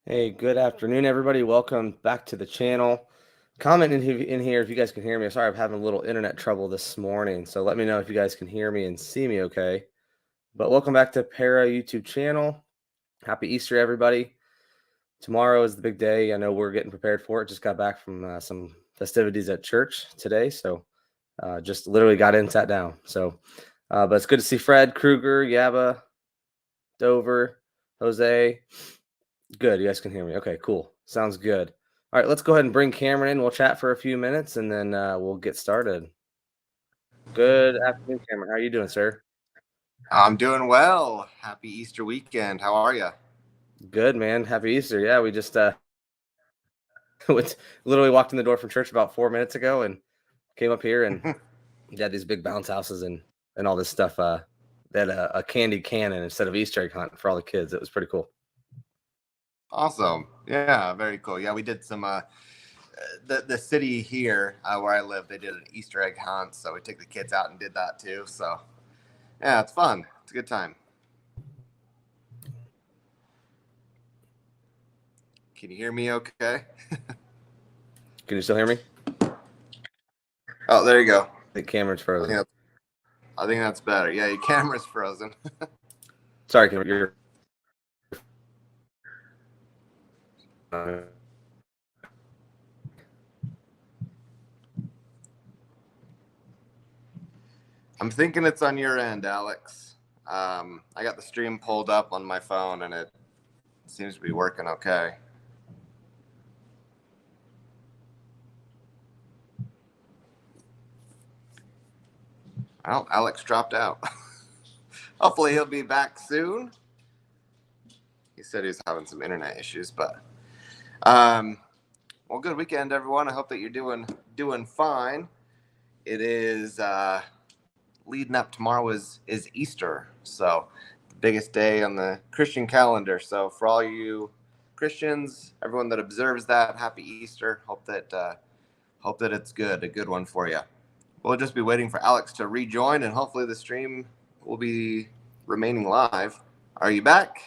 Hey, good afternoon, everybody. Welcome back to the channel. Comment in here if you guys can hear me. I'm sorry, I'm having a little internet trouble this morning, so let me know if you guys can hear me and see me okay. But welcome back to Para YouTube channel. Happy Easter, everybody. Tomorrow is the big day. I know we're getting prepared for it. Just got back from some festivities at church today, so just literally got in, sat down. But it's good to see Fred, Kruger, Yaba, Dover, Jose. Good. You guys can hear me. Okay, cool. Sounds good. All right, let's go ahead and bring Cameron in. We'll chat for a few minutes and then we'll get started. Good afternoon, Cameron. How are you doing, sir? I'm doing well. Happy Easter weekend. How are you? Good, man. Happy Easter. Yeah, we just literally walked in the door from church about 4 minutes ago and came up here and you had these big bounce houses and all this stuff. They had a candy cannon instead of Easter egg hunt for all the kids. It was pretty cool. Awesome. Yeah, very cool. Yeah, we did some the city here where I live, they did an Easter egg hunt, so we took the kids out and did that too. So yeah, it's fun. It's a good time. Can you hear me okay? Can you still hear me? Oh, there you go. The camera's frozen. I think that's better. Yeah, your camera's frozen. Sorry, Cameron. You're I'm thinking it's on your end, Alex. I got the stream pulled up on my phone and it seems to be working okay. Well, Alex dropped out. Hopefully he'll be back soon. He said he was having some internet issues, but well, good weekend, everyone. I hope that you're doing fine. It is leading up tomorrow is Easter, so the biggest day on the Christian calendar. So for all you Christians, everyone that observes that, happy Easter. Hope that it's good, a good one for you. We'll just be waiting for Alex to rejoin, and hopefully the stream will be remaining live. Are you back?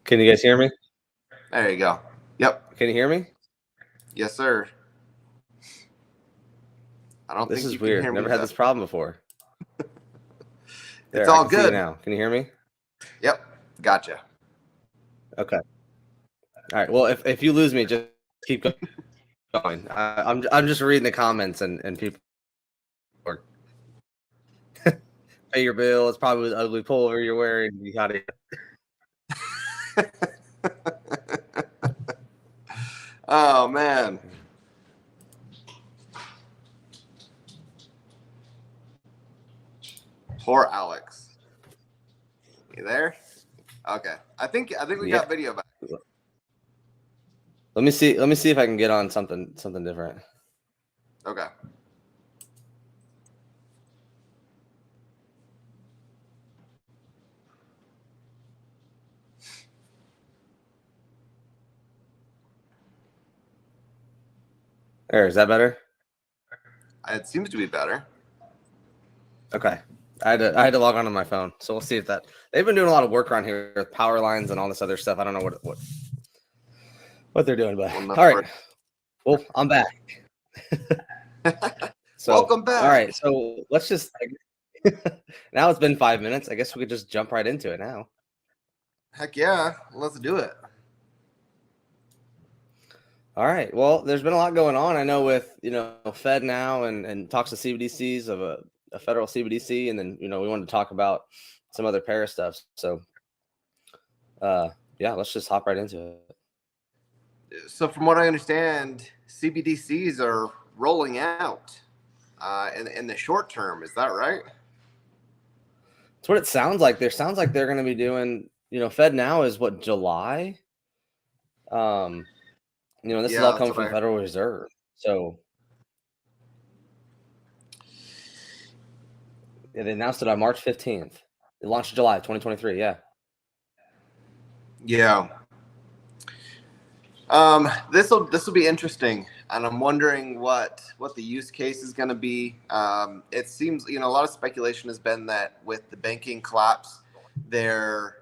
Can you guys hear me? There you go. Yep. Can you hear me? Yes, sir. I don't This think is you weird. can hear me. Never had this problem before. There, It's all I can see you good. now. Can you hear me? Yep. Gotcha. Okay. All right. Well, if you lose me, just keep going. I'm just reading the comments and people are pay your bill. It's probably the ugly pullover you're wearing. You got it. Oh man. Poor Alex. You there? Okay. I think we got video back. Let me see if I can get on something different. Okay. There, is that better? It seems to be better. Okay. I had to log on my phone, so we'll see if that. They've been doing a lot of work around here with power lines and all this other stuff. I don't know what they're doing, but all right. Well, I'm back. So, welcome back. All right, so let's just now it's been 5 minutes. I guess we could just jump right into it now. Heck yeah, let's do it. All right. Well, there's been a lot going on. I know with Fed now and talks to CBDCs of a federal CBDC, and then we wanted to talk about some other para stuff. So, yeah, let's just hop right into it. So, from what I understand, CBDCs are rolling out in the short term. Is that right? That's what it sounds like. Sounds like they're going to be doing. Fed now is what, July. This is all coming from the Federal Reserve. So yeah, they announced it on March 15th. It launched July 2023. Yeah. Yeah. This will be interesting, and I'm wondering what the use case is going to be. It seems a lot of speculation has been that with the banking collapse, they're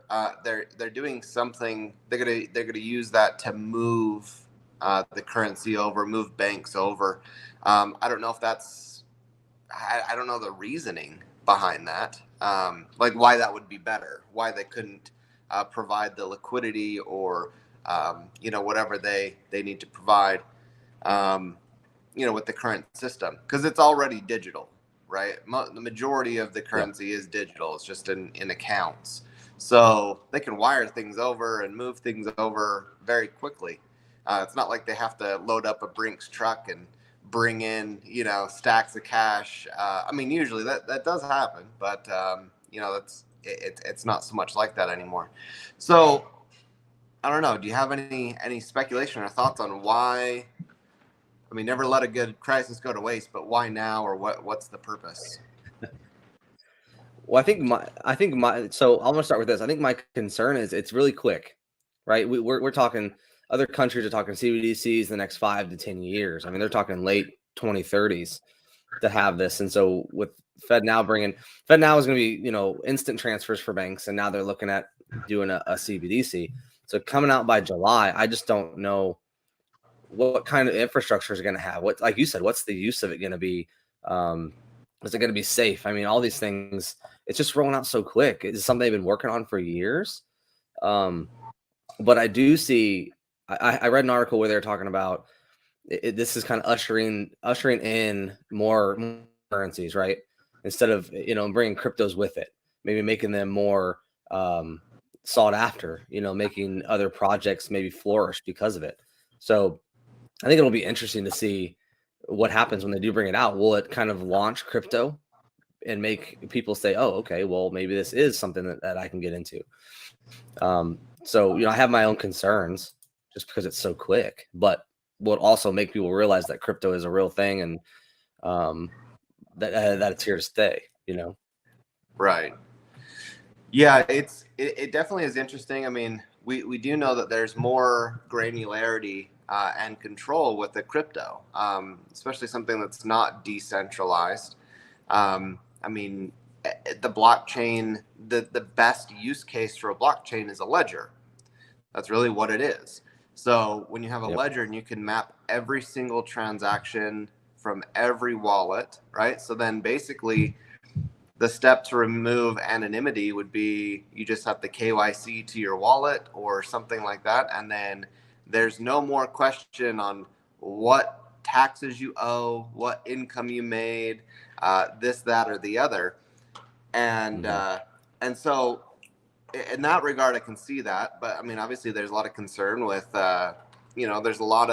doing something. They're gonna use that to move the currency over, move banks over. I don't know if that's I don't know the reasoning behind that. Like why that would be better, why they couldn't provide the liquidity or whatever they need to provide. Um, with the current system because it's already digital, right? The majority of the Yeah. currency is digital. It's just in accounts. So they can wire things over and move things over very quickly. It's not like they have to load up a Brinks truck and bring in, stacks of cash. I mean, usually that does happen, but it's not so much like that anymore. So I don't know. Do you have any speculation or thoughts on why? I mean, never let a good crisis go to waste, but why now, or what's the purpose? Well, so I'm gonna start with this. I think my concern is it's really quick, right? We're talking other countries are talking CBDCs the next 5 to 10 years. I mean, they're talking late 2030s to have this. And so with Fed now is going to be, instant transfers for banks. And now they're looking at doing a CBDC. So coming out by July, I just don't know what kind of infrastructure is going to have. What, like you said, what's the use of it going to be? Is it going to be safe? I mean, all these things, it's just rolling out so quick. It's something they've been working on for years. But I do see, I read an article where they're talking about this is kind of ushering in more currencies, right? Instead of bringing cryptos with it, maybe making them more sought after, making other projects maybe flourish because of it. So I think it'll be interesting to see what happens when they do bring it out. Will it kind of launch crypto and make people say, oh, okay, well, maybe this is something that I can get into? So, I have my own concerns just because it's so quick, but will it also make people realize that crypto is a real thing and that it's here to stay, Right. Yeah, it definitely is interesting. I mean, we do know that there's more granularity and control with the crypto, especially something that's not decentralized. I mean, the blockchain, the best use case for a blockchain is a ledger. That's really what it is. So when you have a Yep. ledger and you can map every single transaction from every wallet, right? So then basically the step to remove anonymity would be you just have the KYC to your wallet or something like that. And then there's no more question on what taxes you owe, what income you made, this, that, or the other. And, Mm-hmm. and so in that regard, I can see that. But I mean, obviously there's a lot of concern with, there's a lot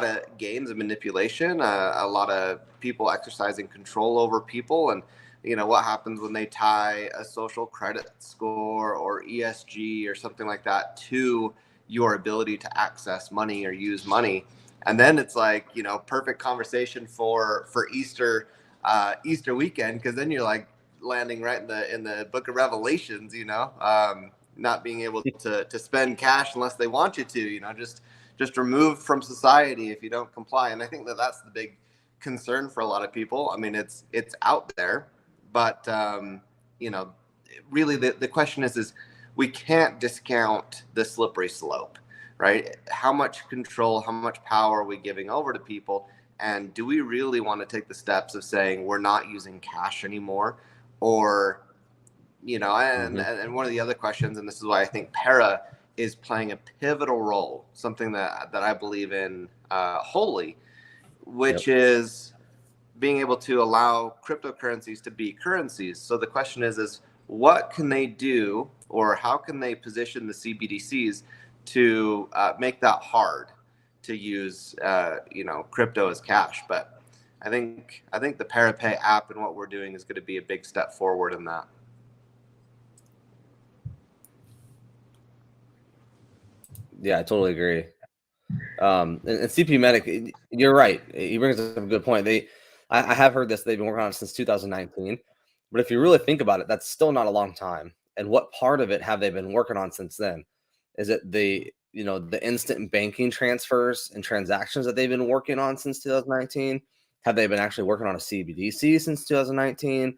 of games and manipulation, a lot of people exercising control over people, and what happens when they tie a social credit score or ESG or something like that to your ability to access money or use money, and then it's like perfect conversation for Easter weekend because then you're like landing right in the Book of Revelations, not being able to spend cash unless they want you to, just removed from society if you don't comply. And I think that's the big concern for a lot of people. I mean, it's out there, but really the question is we can't discount the slippery slope, right? How much control, how much power are we giving over to people? And do we really want to take the steps of saying we're not using cash anymore? Or, Mm-hmm. and one of the other questions, and this is why I think para is playing a pivotal role, something that I believe in wholly, Yep. which is being able to allow cryptocurrencies to be currencies. So the question is what can they do, or how can they position the CBDCs to make that hard to use, crypto as cash? But I think the ParaPay app and what we're doing is going to be a big step forward in that. Yeah, I totally agree. And CP Medic, you're right. He brings up a good point. I have heard this. They've been working on it since 2019. But if you really think about it, that's still not a long time. And what part of it have they been working on since then? Is it the instant banking transfers and transactions that they've been working on since 2019? Have they been actually working on a CBDC since 2019?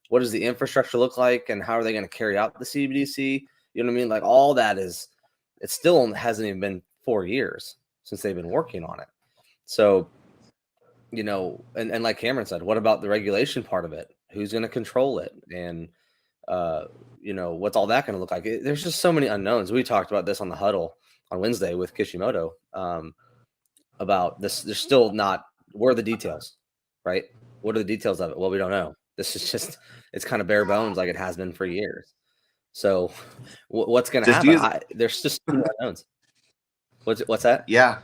what does the infrastructure look like, and how are they going to carry out the CBDC? You know what I mean? Like all that is, it still hasn't even been 4 years since they've been working on it. So, you know, and like Cameron said, what about the regulation part of it? Who's going to control it? And, you know, what's all that going to look like? There's just so many unknowns. We talked about this on the huddle on Wednesday with Kishimoto, about this. There's still not, where are the details, right? What are the details of it? Well, we don't know. This is just, it's kind of bare bones like it has been for years. So what's going to happen? There's just unknowns. What's that? Yeah,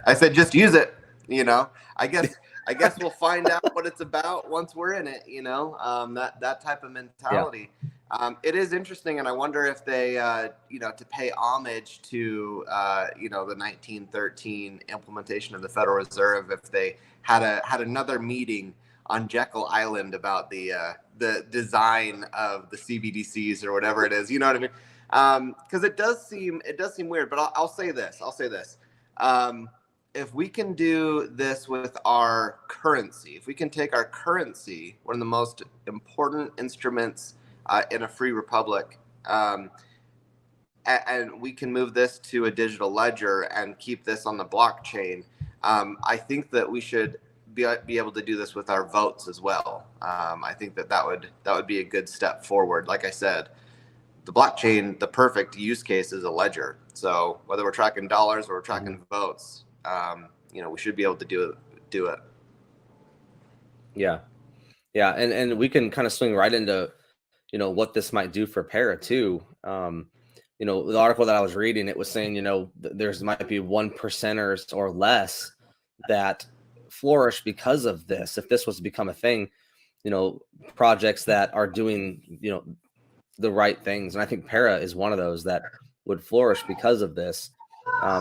I said just use it. You know, I guess we'll find out what it's about once we're in it. You know, that type of mentality. Yeah. It is interesting, and I wonder if they, you know, to pay homage to, you know, the 1913 implementation of the Federal Reserve, if they had another meeting on Jekyll Island about the design of the CBDCs or whatever it is. You know what I mean? Because it does seem weird. But I'll say this. If we can do this with our currency, if we can take our currency, one of the most important instruments in a free republic, and we can move this to a digital ledger and keep this on the blockchain, I think that we should be able to do this with our votes as well. I think that would be a good step forward. Like I said, the blockchain, the perfect use case is a ledger. So whether we're tracking dollars or we're tracking votes, you know, we should be able to do it. Yeah. And we can kind of swing right into, you know, what this might do for Para too. You know, the article that I was reading, it was saying, you know, there's might be 1%ers or less that flourish because of this. If this was to become a thing, you know, projects that are doing, you know, the right things. And I think Para is one of those that would flourish because of this,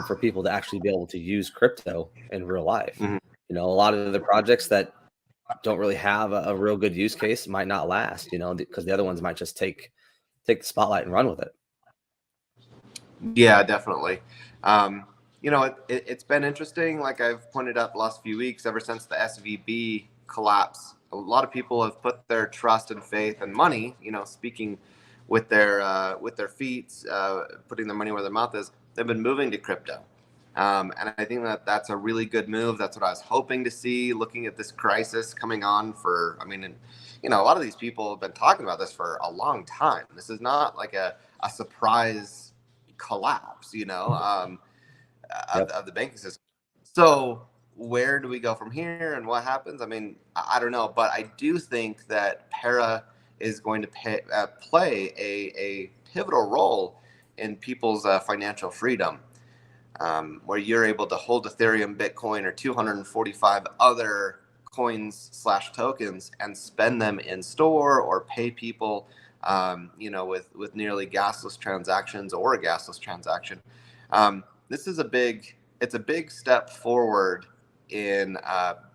for people to actually be able to use crypto in real life. Mm-hmm. You know, a lot of the projects that don't really have a real good use case might not last, you know, because the other ones might just take the spotlight and run with it. Yeah, definitely. You know, it's been interesting. Like I've pointed out the last few weeks, ever since the SVB collapse, a lot of people have put their trust and faith and money, you know, speaking with their feet, putting their money where their mouth is. They've been moving to crypto. And I think that that's a really good move. That's what I was hoping to see, looking at this crisis coming on for, I mean, you know, a lot of these people have been talking about this for a long time. This is not like a surprise collapse, you know, of the banking system. So where do we go from here and what happens? I mean, I don't know, but I do think that Para is going to play a pivotal role in people's financial freedom, where you're able to hold Ethereum, Bitcoin, or 245 other coins / tokens and spend them in store or pay people, you know, with nearly gasless transactions or a gasless transaction. This is a big step forward in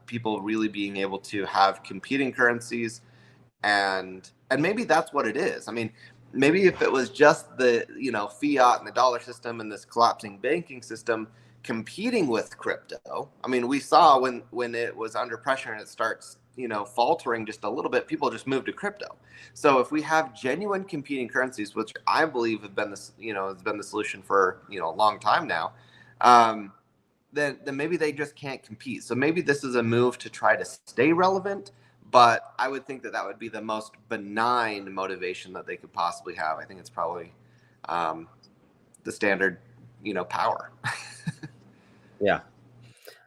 people really being able to have competing currencies, and maybe that's what it is. I mean, maybe if it was just the, you know, fiat and the dollar system and this collapsing banking system competing with crypto. I mean, we saw when it was under pressure and it starts, you know, faltering just a little bit, people just move to crypto. So if we have genuine competing currencies, which I believe have been this, you know, has been the solution for, you know, a long time now, then maybe they just can't compete. So maybe this is a move to try to stay relevant. But I would think that would be the most benign motivation that they could possibly have. I think it's probably the standard, you know, power. Yeah.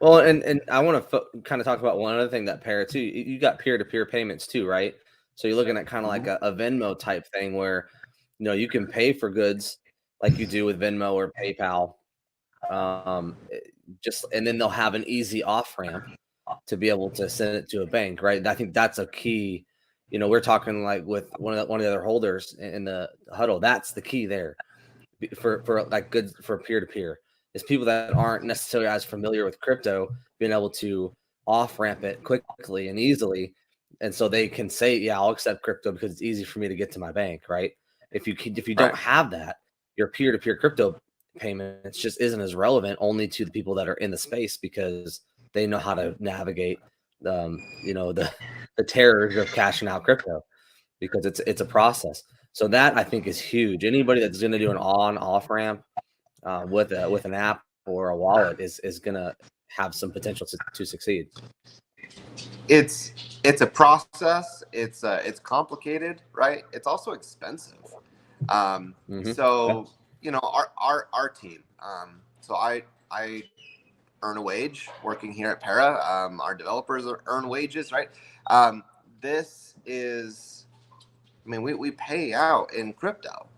Well, and I want to kind of talk about one other thing that Para too. You got peer-to-peer payments too, right? So you're looking at kind of like a Venmo type thing where, you know, you can pay for goods like you do with Venmo or PayPal, and then they'll have an easy off ramp to be able to send it to a bank, right? I think that's a key. You know, we're talking like with one of the other holders in the huddle. That's the key there for like good for peer to peer is people that aren't necessarily as familiar with crypto being able to off ramp it quickly and easily, and so they can say, yeah, I'll accept crypto because it's easy for me to get to my bank, right? If you don't have that, your peer to peer crypto payments just isn't as relevant only to the people that are in the space because they know how to navigate, you know, the terrors of cashing out crypto. because it's a process. So that I think is huge. Anybody that's going to do an on-off ramp with an app or a wallet is going to have some potential to succeed. It's a process. It's complicated, right? It's also expensive. Yeah. So you know, our team. So I earn a wage working here at Para. Our developers earn wages, right? This is, I mean, we pay out in crypto.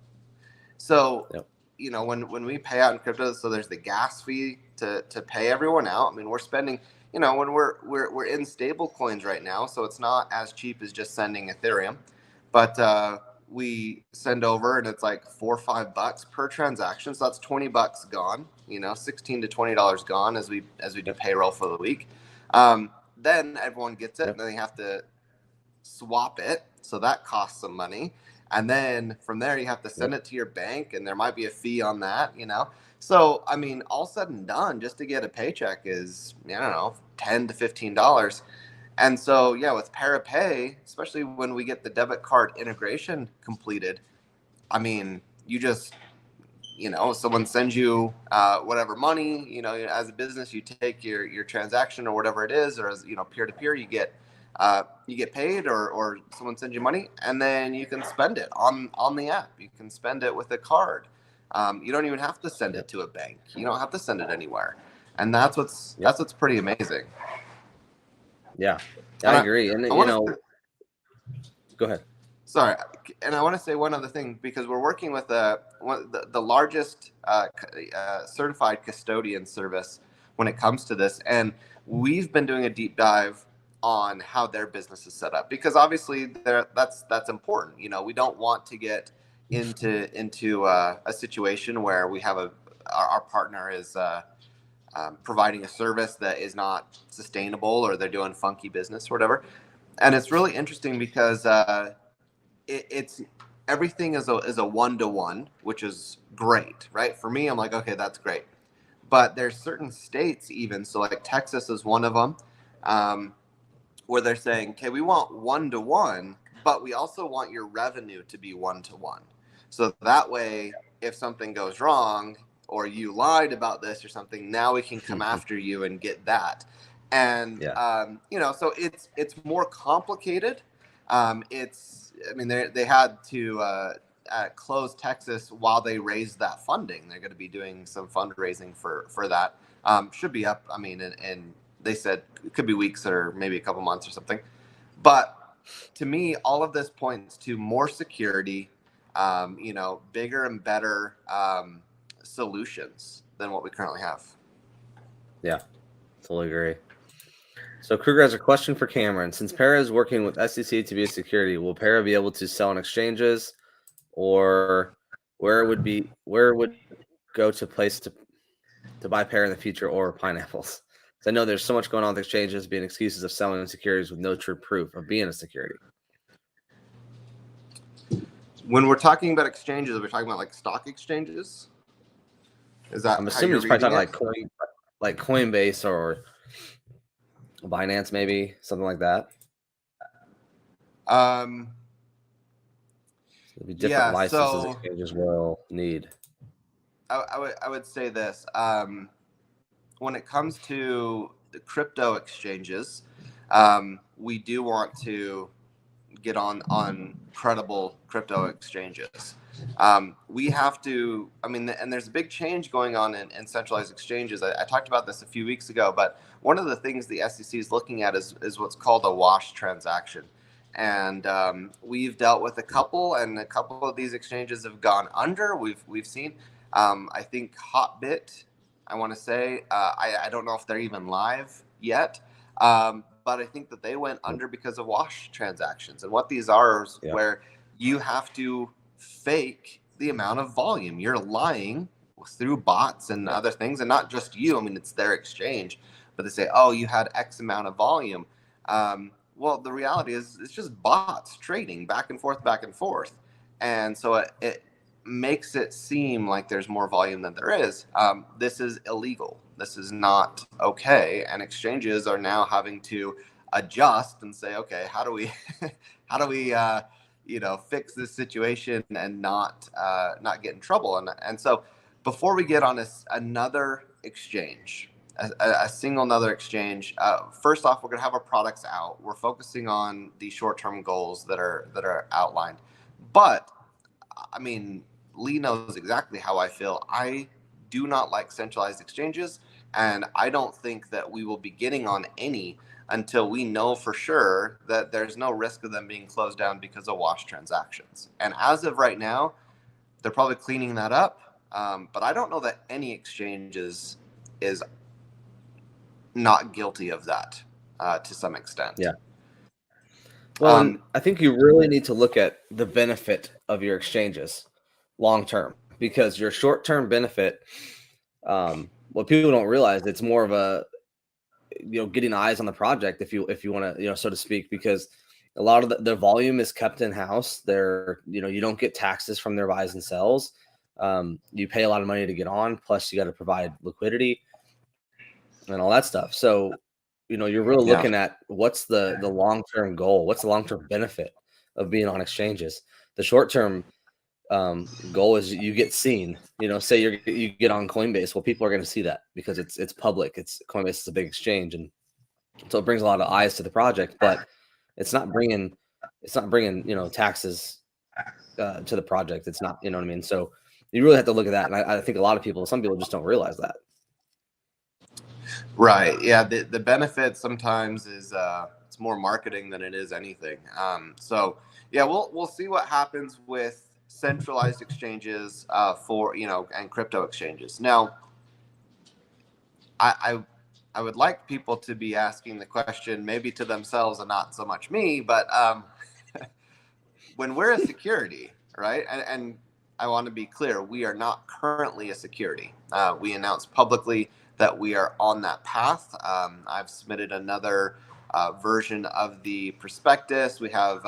So, Yep. you know, when we pay out in crypto, so there's the gas fee to pay everyone out. I mean, we're spending, you know, when we're in stable coins right now, so it's not as cheap as just sending Ethereum, but we send over and it's like $4 or $5 per transaction, so that's $20 gone. You know, $16 to $20 gone as we do payroll for the week. Then everyone gets it, Yep. and then they have to swap it, so that costs some money, and then from there you have to send Yep. it to your bank, and there might be a fee on that, you know. So I mean, all said and done, just to get a paycheck is, I don't know, $10 to $15. And so yeah, with ParaPay, especially when we get the debit card integration completed, I mean, you just, you know, someone sends you whatever money, you know, as a business, you take your transaction or whatever it is, or as, you know, peer to peer, you get paid, or someone sends you money, and then you can spend it on the app. You can spend it with a card. You don't even have to send it Yep. to a bank. You don't have to send it anywhere, and Yep. that's what's pretty amazing. Yeah. I And agree. And I you want know, to go ahead. Sorry, and I want to say one other thing, because we're working with the largest certified custodian service when it comes to this, and we've been doing a deep dive on how their business is set up, because obviously that's important. You know, we don't want to get into a situation where we have our partner is providing a service that is not sustainable, or they're doing funky business or whatever. And it's really interesting because it's everything is a one-to-one, which is great, right? For me, I'm like, okay, that's great. But there's certain states, even so, like Texas is one of them, um, where they're saying, okay, we want one-to-one, but we also want your revenue to be one-to-one, so that way if something goes wrong, or you lied about this or something, now we can come after you and get that. And Yeah. you know, so it's more complicated. It's, I mean, they had to close Texas while they raised that funding. They're going to be doing some fundraising for that. Should be up. I mean, and they said it could be weeks or maybe a couple months or something. But to me, all of this points to more security, you know, bigger and better solutions than what we currently have. Yeah. Totally agree. So Kruger has a question for Cameron. Since Para is working with SEC to be a security, will Para be able to sell on exchanges, or where would go to place to buy Para in the future, or pineapples? Because I know there's so much going on with exchanges being excuses of selling securities with no true proof of being a security. When we're talking about exchanges, are we talking about like stock exchanges? Is that I'm how assuming you're he's probably reading talking it? like Coinbase or Binance, maybe something like that. Um, So there'll be different yeah. licenses So exchanges will need. I would say this. When it comes to the crypto exchanges, we do want to get on credible crypto exchanges. We have to, I mean, and there's a big change going on in centralized exchanges. I talked about this a few weeks ago, but one of the things the SEC is looking at is what's called a wash transaction. And we've dealt with a couple, and a couple of these exchanges have gone under. We've seen, I think Hotbit, I want to say, I don't know if they're even live yet. But I think that they went under because of wash transactions. And what these are is Yeah. where you have to fake the amount of volume. You're lying through bots and other things, and not just you. I mean, it's their exchange, but they say, "Oh, you had X amount of volume." Well, the reality is, it's just bots trading back and forth, and so it makes it seem like there's more volume than there is. This is illegal. This is not okay, and exchanges are now having to adjust and say, okay, how do we, how do we, fix this situation and not get in trouble. And so before we get on another exchange, a single another exchange, first off, we're going to have our products out. We're focusing on the short-term goals that are outlined. But I mean, Lee knows exactly how I feel. I do not like centralized exchanges, and I don't think that we will be getting on any until we know for sure that there's no risk of them being closed down because of wash transactions. And as of right now, they're probably cleaning that up. But I don't know that any exchanges is not guilty of that to some extent. Yeah. Well, and I think you really need to look at the benefit of your exchanges long term, because your short term benefit, what people don't realize, it's more of a getting eyes on the project, if you want to, so to speak, because a lot of the volume is kept in house. They're you don't get taxes from their buys and sells. You pay a lot of money to get on, plus you got to provide liquidity and all that stuff. So you're really looking at what's the long-term goal, what's the long-term benefit of being on exchanges. The short-term goal is you get seen. Say you get on Coinbase. Well, people are going to see that because it's public. Coinbase is a big exchange, and so it brings a lot of eyes to the project. But it's not bringing taxes to the project. It's not, what I mean. So you really have to look at that, and I think some people just don't realize that. Right. Yeah. The benefit sometimes is it's more marketing than it is anything. So yeah, we'll see what happens with centralized exchanges for and crypto exchanges. Now, I would like people to be asking the question maybe to themselves and not so much me, but when we're a security, right? And I want to be clear, we are not currently a security. We announced publicly that we are on that path. I've submitted another version of the prospectus. We have,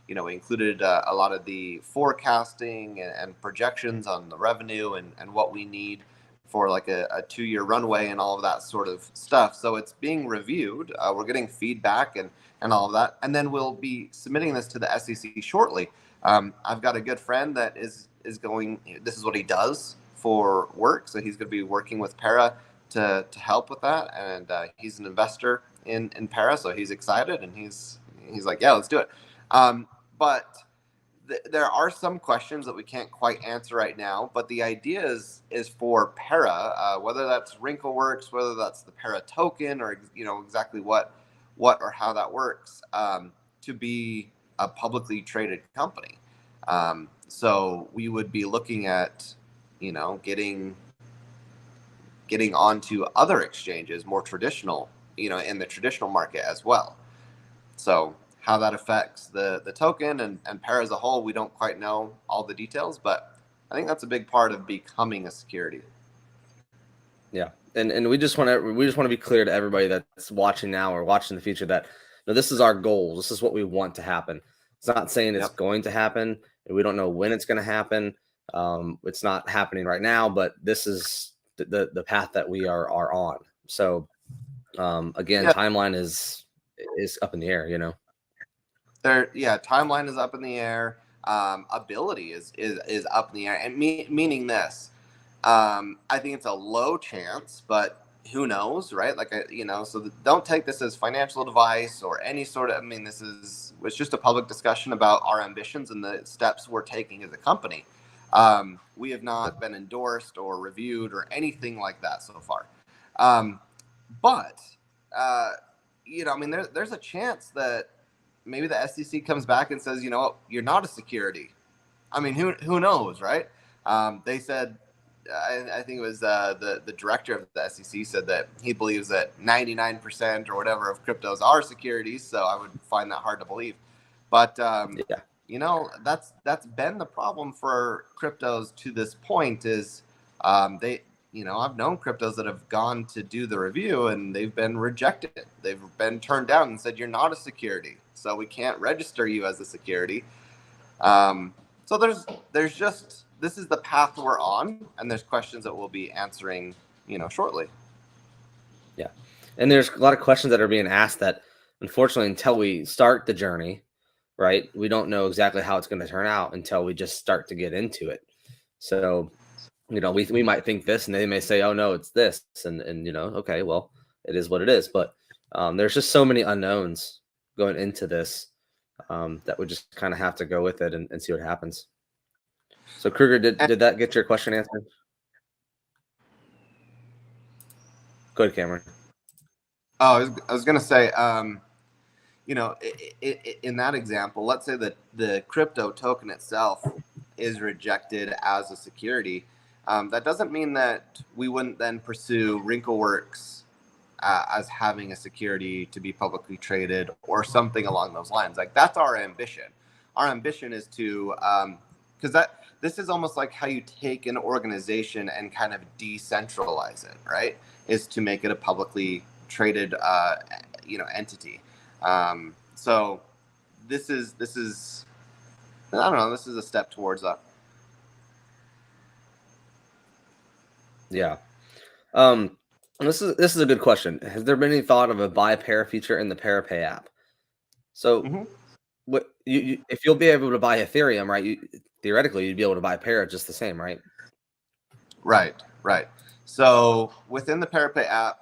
we included a lot of the forecasting and projections on the revenue and what we need for like a 2-year runway and all of that sort of stuff. So it's being reviewed. We're getting feedback and all of that. And then we'll be submitting this to the SEC shortly. I've got a good friend that is going, this is what he does for work. So he's going to be working with Para to help with that. And he's an investor in Para. So he's excited and he's like, yeah, let's do it. But there are some questions that we can't quite answer right now, but the idea is for Para, whether that's Werx, whether that's the Para token, or exactly what or how that works, to be a publicly traded company. So we would be looking at getting onto other exchanges, more traditional, in the traditional market as well. So how that affects the token and Para as a whole, we don't quite know all the details, but I think that's a big part of becoming a security. Yeah, and we just want to be clear to everybody that's watching now or watching in the future that this is our goal. This is what we want to happen. It's not saying it's going to happen. We don't know when it's going to happen. It's not happening right now, but this is the path that we are on. So again, timeline is up in the air. Timeline is up in the air. Ability is up in the air, and meaning this. I think it's a low chance, but who knows, right? So don't take this as financial advice or any sort of. It's just a public discussion about our ambitions and the steps we're taking as a company. We have not been endorsed or reviewed or anything like that so far. But there's a chance that maybe the SEC comes back and says, you're not a security. Who knows, right? They said, I think it was the director of the SEC said that he believes that 99% or whatever of cryptos are securities. So I would find that hard to believe. But that's been the problem for cryptos to this point. Is I've known cryptos that have gone to do the review and they've been rejected. They've been turned down and said, you're not a security, so we can't register you as a security. So there's just, this is the path we're on, and there's questions that we'll be answering, shortly. Yeah. And there's a lot of questions that are being asked that, unfortunately, until we start the journey, right? We don't know exactly how it's going to turn out until we just start to get into it. So, we might think this, and they may say, "Oh no, it's this," and okay, well, it is what it is. But there's just so many unknowns going into this that we just kind of have to go with it and see what happens. So, Kruger, did that get your question answered? Go ahead, Cameron. Oh, I was gonna say, in that example, let's say that the crypto token itself is rejected as a security. That doesn't mean that we wouldn't then pursue Wrinkleworks as having a security to be publicly traded or something along those lines. Like that's our ambition. Our ambition is to, because this is almost like how you take an organization and kind of decentralize it, right? Is to make it a publicly traded, entity. So this is I don't know. This is a step towards that. Yeah. This is a good question. Has there been any thought of a buy pair feature in the Parapay app? So, Mm-hmm. what if you'll be able to buy Ethereum, right? Theoretically, you'd be able to buy Para just the same, right? Right, right. So within the Parapay app,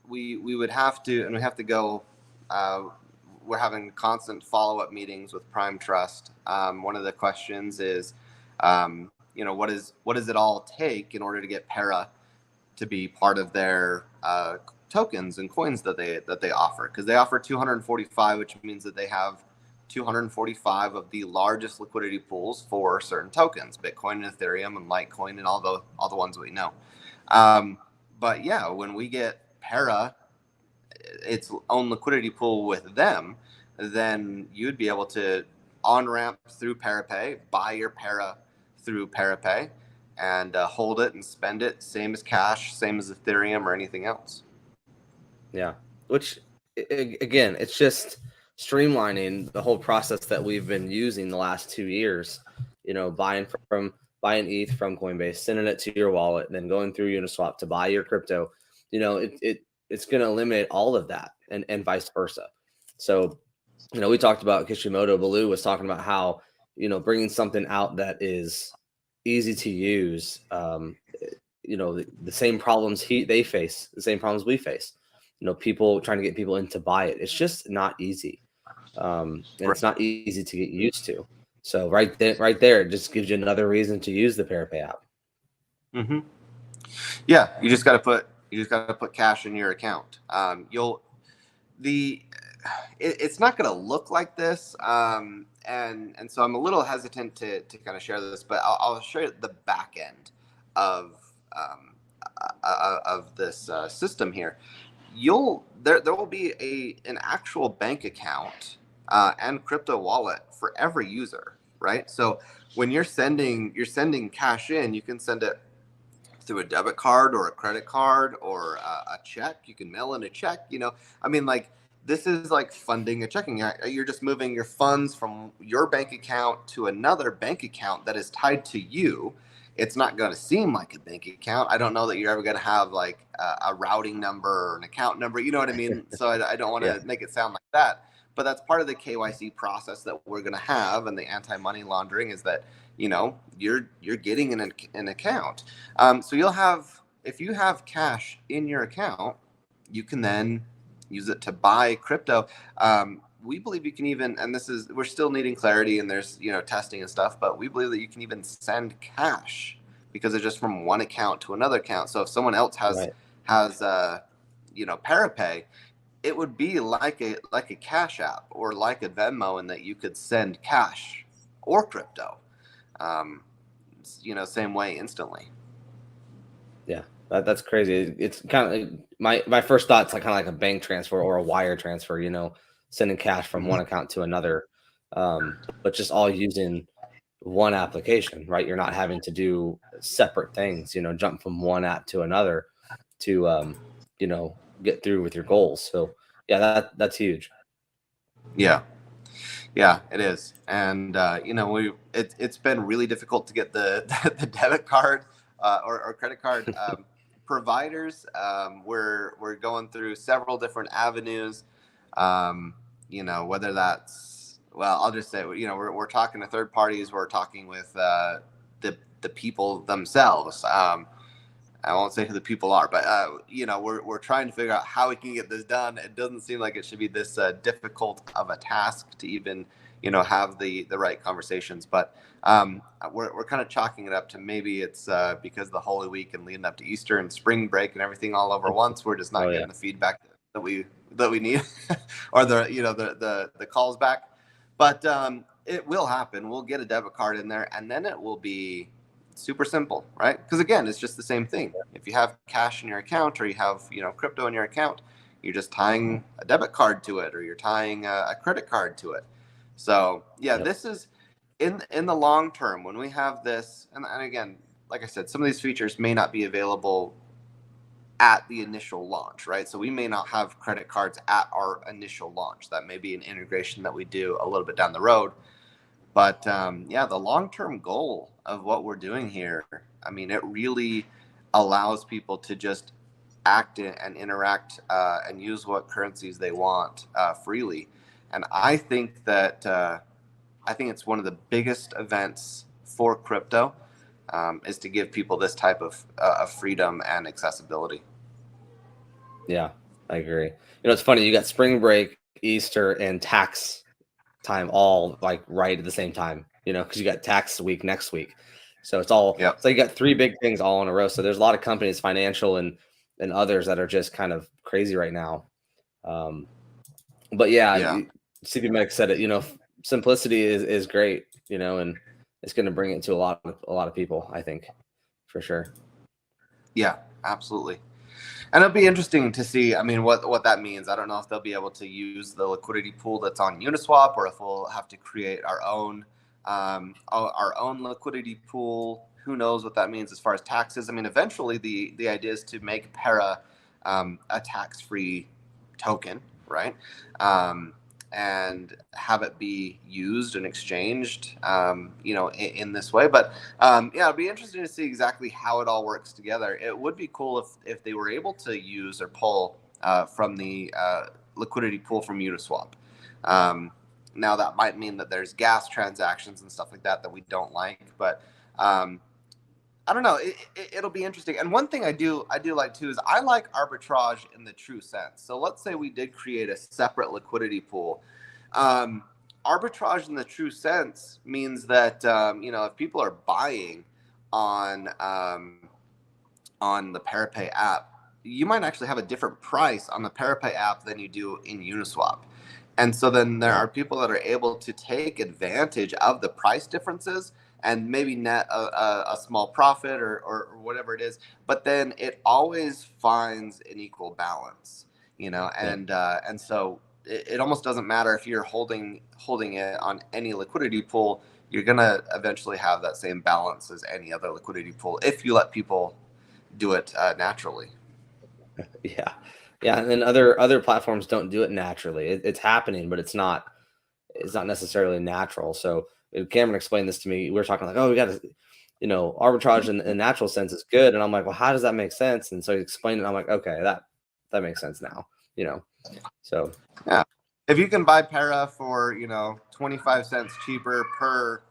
we would have to, and we have to go. We're having constant follow up meetings with Prime Trust. One of the questions is, what does it all take in order to get Para to be part of their tokens and coins that they offer? Because they offer 245, which means that they have 245 of the largest liquidity pools for certain tokens, Bitcoin and Ethereum and Litecoin and all the ones we know. But yeah, when we get Para, its own liquidity pool with them, then you'd be able to on ramp through Parapay, buy your Para through Parapay, and hold it and spend it, same as cash, same as Ethereum or anything else. Yeah. Which again, it's just streamlining the whole process that we've been using the last 2 years. Buying ETH from Coinbase, sending it to your wallet, then going through Uniswap to buy your crypto. It's going to eliminate all of that, and vice versa. So, we talked about Kishimoto. Baloo was talking about how bringing something out that is easy to use. The same problems they face, the same problems we face. People trying to get people in to buy it. It's just not easy, and it's not easy to get used to. So right there, it just gives you another reason to use the Parapay app. Mm-hmm. Yeah, you just got to put cash in your account. It's not going to look like this, and so I'm a little hesitant to kind of share this, but I'll show you the back end of this system here. There will be an actual bank account and crypto wallet for every user, right? So when you're sending cash in, you can send it through a debit card or a credit card or a check. You can mail in a check. Like this is like funding a checking. You're just moving your funds from your bank account to another bank account that is tied to you. It's not going to seem like a bank account. I don't know that you're ever going to have like a routing number or an account number. You know what I mean? So I don't want Yeah. to make it sound like that. But that's part of the KYC process that we're going to have, and the anti-money laundering is that you're getting an account. So if you have cash in your account, you can then use it to buy crypto. We believe you can even, and we're still needing clarity and there's, testing and stuff, but we believe that you can even send cash because it's just from one account to another account. So if someone else has, Right. Parapay, it would be like a Cash App or like a Venmo in that you could send cash or crypto, same way instantly. Yeah. That's crazy. It's kind of my first thought's like kind of like a bank transfer or a wire transfer. Sending cash from one account to another, but just all using one application, right? You're not having to do separate things. Jump from one app to another to get through with your goals. So yeah, that's huge. Yeah. Yeah, it is, and it's been really difficult to get the the debit card or credit card providers. We're going through several different avenues. Whether that's well, I'll just say, we're talking to third parties. We're talking with the people themselves. I won't say who the people are, but we're trying to figure out how we can get this done. It doesn't seem like it should be this difficult of a task to even have the right conversations. But we're kind of chalking it up to maybe it's because the Holy Week and leading up to Easter and spring break and everything all over once. We're just not getting the feedback that we need, or the calls back. But it will happen. We'll get a debit card in there, and then it will be super simple, right? Because again, it's just the same thing. If you have cash in your account, or you have crypto in your account, you're just tying a debit card to it, or you're tying a credit card to it. So yeah, this is in the long term when we have this, and again, like I said, some of these features may not be available at the initial launch, right? So we may not have credit cards at our initial launch. That may be an integration that we do a little bit down the road. But the long-term goal of what we're doing here, I mean, it really allows people to just act and interact and use what currencies they want freely. And I think that it's one of the biggest events for crypto is to give people this type of freedom and accessibility. Yeah, I agree. It's funny. You got spring break, Easter, and tax time all like right at the same time, because you got tax week next week. So it's all, so you got three big things all in a row. So there's a lot of companies, financial and others, that are just kind of crazy right now. But CP Medic said it, simplicity is great, and it's going to bring it to a lot of people, I think, for sure. Yeah, absolutely. And it'll be interesting to see, I mean, what that means. I don't know if they'll be able to use the liquidity pool that's on Uniswap, or if we'll have to create our own liquidity pool. Who knows what that means as far as taxes? I mean, eventually the idea is to make Para a tax-free token, right? And have it be used and exchanged, in this way. But it'd be interesting to see exactly how it all works together. It would be cool if they were able to use or pull from the liquidity pool from Uniswap. Now that might mean that there's gas transactions and stuff like that we don't like, but I don't know. It'll be interesting. And one thing I do like too is I like arbitrage in the true sense. So let's say we did create a separate liquidity pool. Arbitrage in the true sense means that if people are buying on the Parapay app, you might actually have a different price on the Parapay app than you do in Uniswap. And so then there are people that are able to take advantage of the price differences and maybe net a small profit or whatever it is, but then it always finds an equal balance, and so it almost doesn't matter if you're holding it on any liquidity pool. You're gonna eventually have that same balance as any other liquidity pool if you let people do it naturally. Yeah, and then other platforms don't do it naturally. It's happening, but it's not necessarily natural. So Cameron explained this to me. We were talking like, oh, we got to, arbitrage in natural sense is good. And I'm like, well, how does that make sense? And so he explained it. I'm like, okay, that makes sense now, so. Yeah. If you can buy Para for, 25 cents cheaper per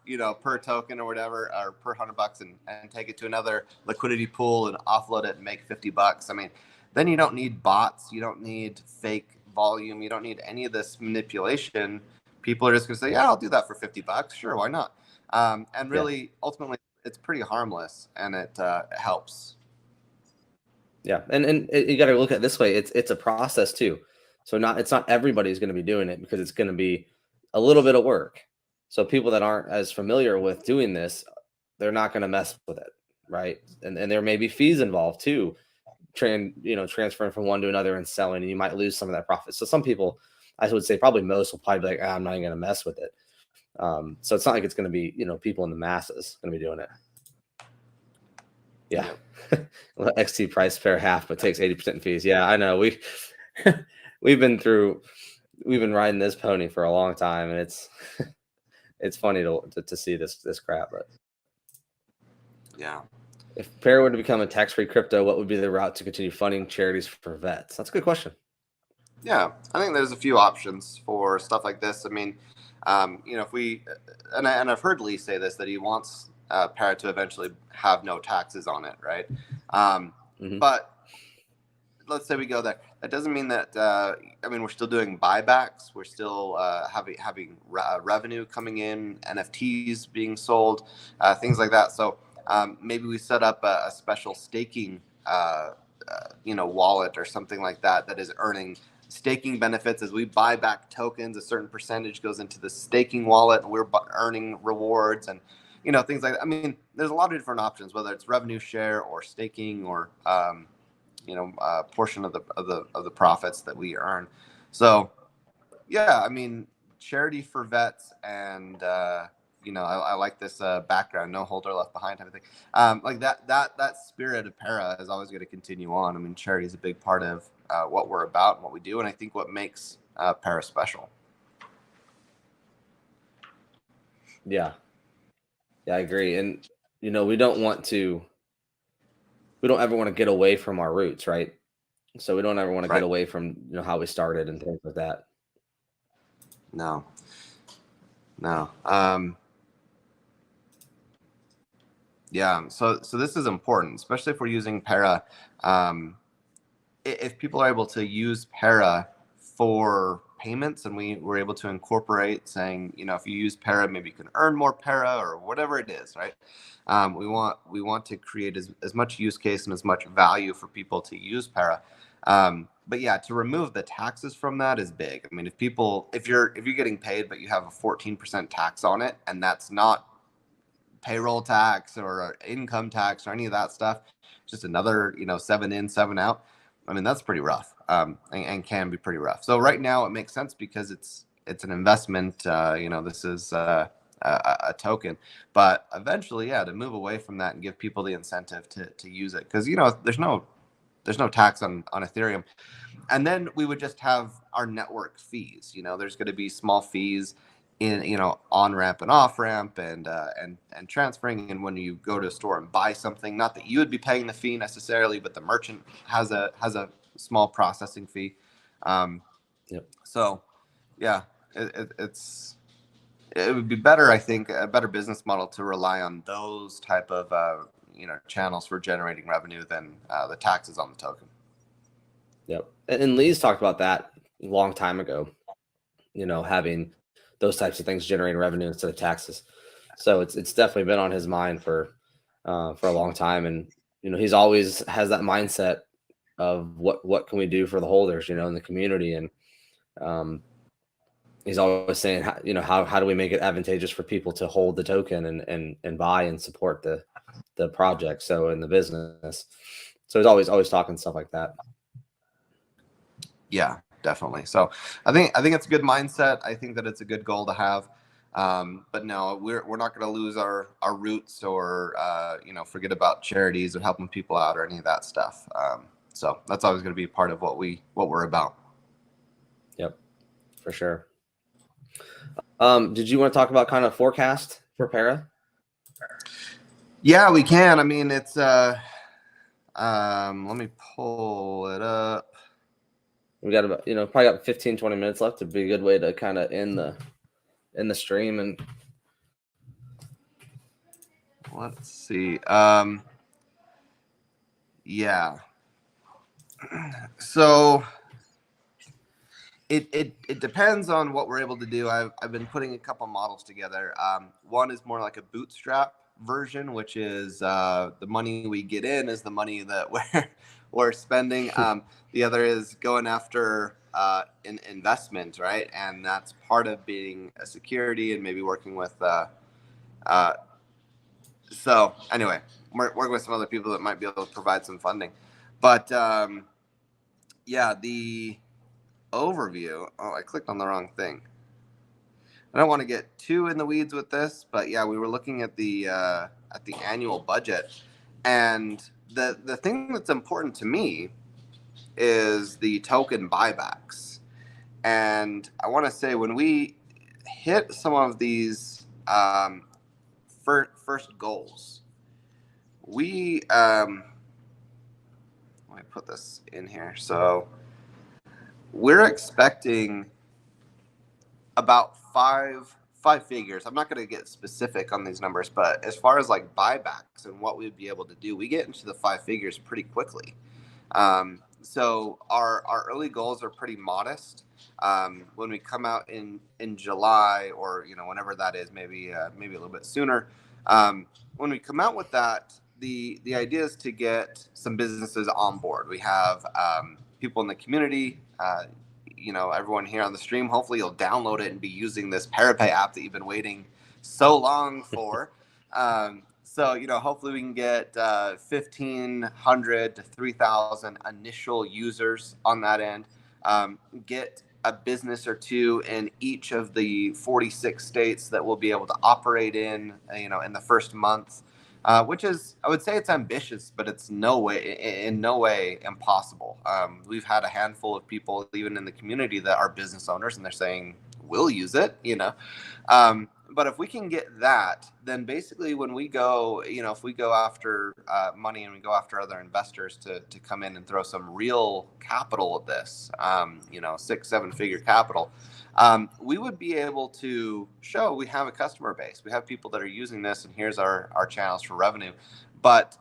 token or whatever, or per $100 and take it to another liquidity pool and offload it and make $50. I mean, then you don't need bots. You don't need fake volume. You don't need any of this manipulation. People are just going to say, yeah, I'll do that for $50. Sure, why not? And really, ultimately, it's pretty harmless, and it helps. Yeah, and you got to look at it this way. It's a process too. So it's not everybody's going to be doing it, because it's going to be a little bit of work. So people that aren't as familiar with doing this, they're not going to mess with it, right? And there may be fees involved too, transferring from one to another and selling, and you might lose some of that profit. So some people, I would say probably most, will probably be like, I'm not even going to mess with it. So it's not like it's going to be, people in the masses going to be doing it. Yeah. XT price pair half, but takes 80% in fees. Yeah, I know. We've been riding this pony for a long time, and it's funny to see this crap. But yeah, if Pair were to become a tax-free crypto, what would be the route to continue funding charities for vets? That's a good question. Yeah, I think there's a few options for stuff like this. I mean, If we, and I've heard Lee say this, that he wants Para to eventually have no taxes on it, right? But let's say we go there. That doesn't mean that. We're still doing buybacks. We're still having revenue coming in, NFTs being sold, things like that. So maybe we set up a special staking, wallet or something like that that is earning staking benefits as we buy back tokens. A certain percentage goes into the staking wallet, and we're earning rewards and things like that. I mean, there's a lot of different options, whether it's revenue share or staking or portion of the profits that we earn. So yeah, I mean, charity for vets, and I like this background, no holder left behind type of thing. Like that spirit of Para is always going to continue on. I mean, charity is a big part of what we're about and what we do, and I think what makes Para special. Yeah, I agree. And we don't ever want to get away from our roots, right? So we don't ever want to get away from how we started and things like that. No. Yeah. So this is important, especially if we're using Para. If people are able to use Para for payments, and we were able to incorporate saying, if you use Para, maybe you can earn more Para or whatever it is, right? We want to create as much use case and as much value for people to use Para. But yeah, to remove the taxes from that is big. I mean, if you're getting paid, but you have a 14% tax on it, and that's not payroll tax or income tax or any of that stuff, just another 7 in, 7 out. I mean, that's pretty rough, and can be pretty rough. So right now it makes sense because it's an investment. This is a token, but eventually, to move away from that and give people the incentive to use it, because there's no tax on Ethereum. And then we would just have our network fees. There's going to be small fees in on ramp and off ramp and transferring. And when you go to a store and buy something, not that you would be paying the fee necessarily, but the merchant has a small processing fee. So yeah, it would be better, I think, a better business model to rely on those type of channels for generating revenue than the taxes on the token. Yep. And Lee's talked about that a long time ago, having those types of things generating revenue instead of taxes. So it's definitely been on his mind for a long time. And, he's always has that mindset of what can we do for the holders, in the community. And he's always saying, how do we make it advantageous for people to hold the token and buy and support the project. So in the business. So he's always talking stuff like that. Yeah, definitely. So I think it's a good mindset. I think that it's a good goal to have. But no, we're not going to lose our roots or forget about charities or helping people out or any of that stuff. So that's always going to be part of what we're about. Yep, for sure. Did you want to talk about kind of forecast for Para? Yeah, we can. I mean, it's let me pull it up. We got about probably got 15, 20 minutes left. It'd be a good way to kind of end the stream. And let's see. Yeah. So it depends on what we're able to do. I've been putting a couple models together. One is more like a bootstrap version, which is the money we get in is the money that we're spending. The other is going after an investment, right? And that's part of being a security and maybe working with. So anyway, we're working with some other people that might be able to provide some funding, but yeah, the overview. Oh, I clicked on the wrong thing. I don't want to get too in the weeds with this, but yeah, we were looking at the annual budget, and the thing that's important to me is the token buybacks. And I want to say when we hit some of these first goals, we let me put this in here. So we're expecting about five figures. I'm not going to get specific on these numbers, but as far as like buybacks and what we'd be able to do, we get into the five figures pretty quickly. So our early goals are pretty modest. When we come out in July, or whenever that is, maybe maybe a little bit sooner. When we come out with that, the idea is to get some businesses on board. We have people in the community. Everyone here on the stream. Hopefully, you'll download it and be using this Parapay app that you've been waiting so long for. So hopefully we can get 1,500 to 3,000 initial users on that end. Get a business or two in each of the 46 states that we'll be able to operate in the first month, which is, I would say, it's ambitious, but it's in no way impossible. We've had a handful of people even in the community that are business owners, and they're saying we'll use it. But if we can get that, then basically when we go, if we go after money and we go after other investors to come in and throw some real capital at this, 6-7 figure capital, we would be able to show we have a customer base. We have people that are using this, and here's our channels for revenue. But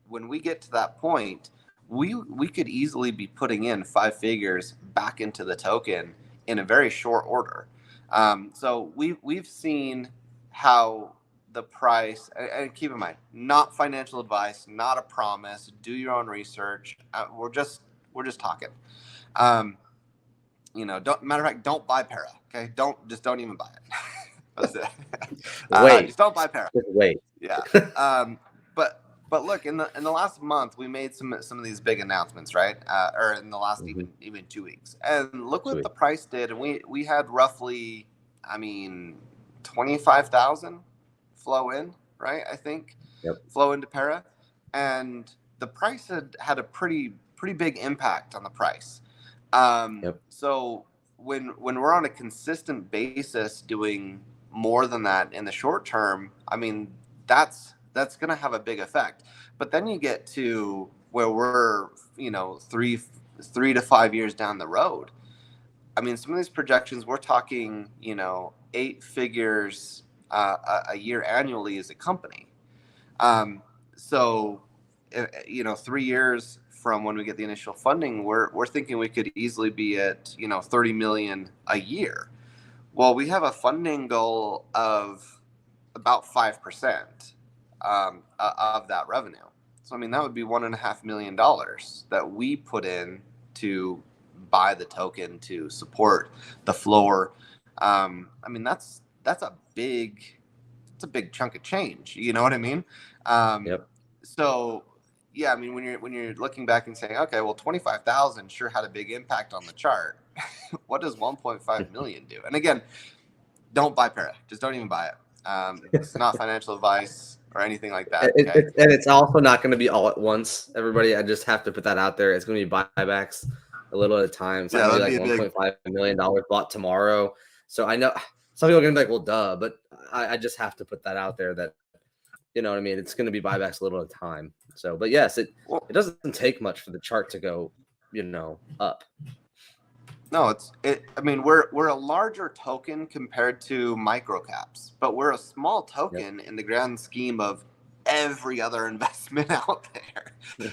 when we get to that point, we could easily be putting in 5 figures back into the token in a very short order. So we've seen how the price, and keep in mind, not financial advice, not a promise. Do your own research. We're just talking. Don't, matter of fact, don't buy Para. Okay, don't even buy it. That's it. Wait, just don't buy Para. just wait. Yeah. But look, in the last month, we made some of these big announcements, right? Or in the last even 2 weeks, and look what the price did. And we had roughly, 25,000 flow in, right? I think flow into Para, and the price had a pretty big impact on the price. So when we're on a consistent basis doing more than that in the short term, that's going to have a big effect. But then you get to where we're, 3 to 5 years down the road. Some of these projections, we're talking, 8 figures a year annually as a company. So, 3 years from when we get the initial funding, we're thinking we could easily be at, 30 million a year. Well, we have a funding goal of about 5% of that revenue. So, that would be $1.5 million that we put in to buy the token to support the floor. That's a big chunk of change. You know what I mean? So yeah, when you're looking back and saying, okay, well, 25,000 sure had a big impact on the chart. What does 1.5 million do? And again, don't buy Para. Just don't even buy it. It's not financial advice or anything like that. Okay? And it's also not going to be all at once, everybody. I just have to put that out there. It's going to be buybacks a little at a time. It's not going to be like $1.5 million bought tomorrow. So I know some people are going to be like, well, duh. But I just have to put that out there that, you know what I mean? It's going to be buybacks a little at a time. So, but yes, it doesn't take much for the chart to go, up. No, we're a larger token compared to microcaps, but we're a small token in the grand scheme of every other investment out there,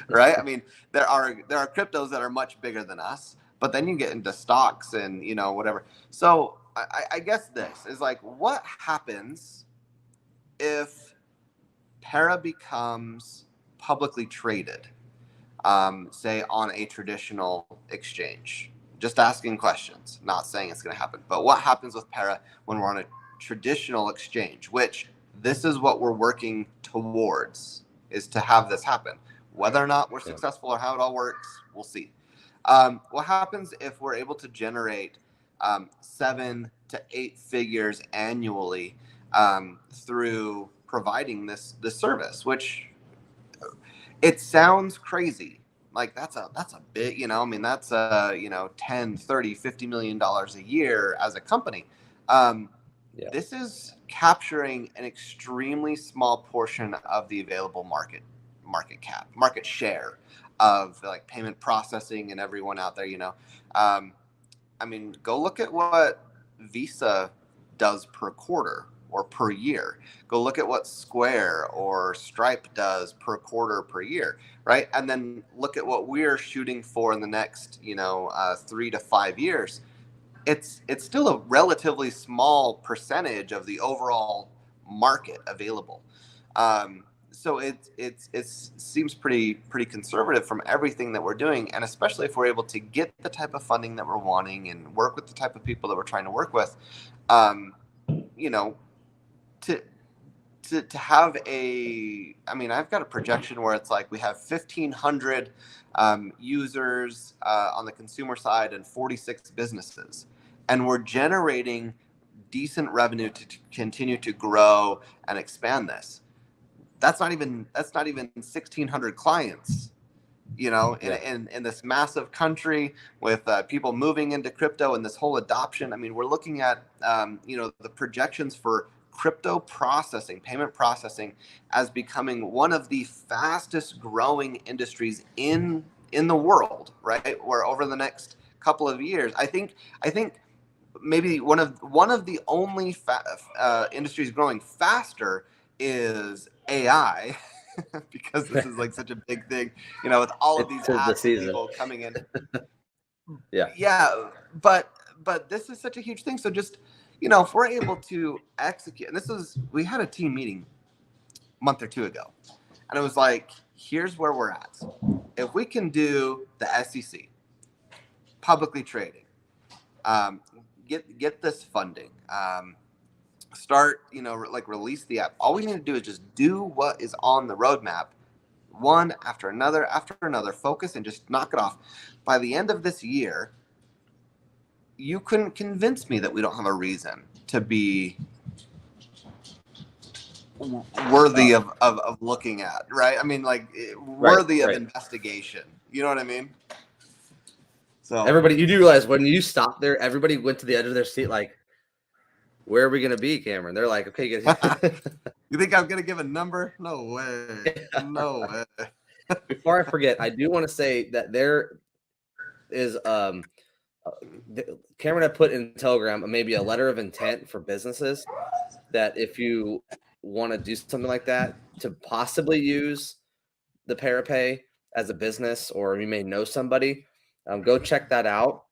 right? There are cryptos that are much bigger than us, but then you get into stocks and whatever. So I guess this is like, what happens if Para becomes publicly traded, say on a traditional exchange? Just asking questions, not saying it's going to happen. But what happens with Para when we're on a traditional exchange, which this is what we're working towards, is to have this happen. Whether or not we're successful or how it all works, we'll see. What happens if we're able to generate 7 to 8 figures annually through providing this service, which it sounds crazy. Like that's a big, that's $10, $30, $50 million a year as a company. This is capturing an extremely small portion of the available market share of like payment processing and everyone out there. Go look at what Visa does per quarter or per year. Go look at what Square or Stripe does per quarter per year, right? And then look at what we're shooting for in the next, 3 to 5 years. It's still a relatively small percentage of the overall market available. So it seems pretty conservative from everything that we're doing, and especially if we're able to get the type of funding that we're wanting and work with the type of people that we're trying to work with, you know, to to have I've got a projection where it's like we have 1,500 users on the consumer side and 46 businesses, and we're generating decent revenue to continue to grow and expand this. That's not even 1,600 clients, in this massive country with people moving into crypto and this whole adoption. I mean, we're looking at the projections for crypto processing, payment processing, as becoming one of the fastest growing industries in the world, right? Where over the next couple of years, I think maybe one of the only industries growing faster is AI, because this is like such a big thing, with all of these It's the apps and season. people coming in. Yeah. Yeah, but this is such a huge thing. So just, if we're able to execute, and we had a team meeting a month or two ago, and it was like, here's where we're at. If we can do the SEC, publicly trading, get this funding, start, release the app. All we need to do is just do what is on the roadmap, one after another, focus and just knock it off. By the end of this year, you couldn't convince me that we don't have a reason to be worthy of looking at, right? I mean, like, worthy of investigation. You know what I mean? So everybody, you do realize when you stop there, everybody went to the edge of their seat, like, where are we going to be, Cameron? They're like, okay, you think I'm going to give a number? No way. No way. Before I forget, I do want to say that there is Cameron had put in Telegram maybe a letter of intent for businesses that if you want to do something like that, to possibly use the Parapay as a business, or you may know somebody, go check that out.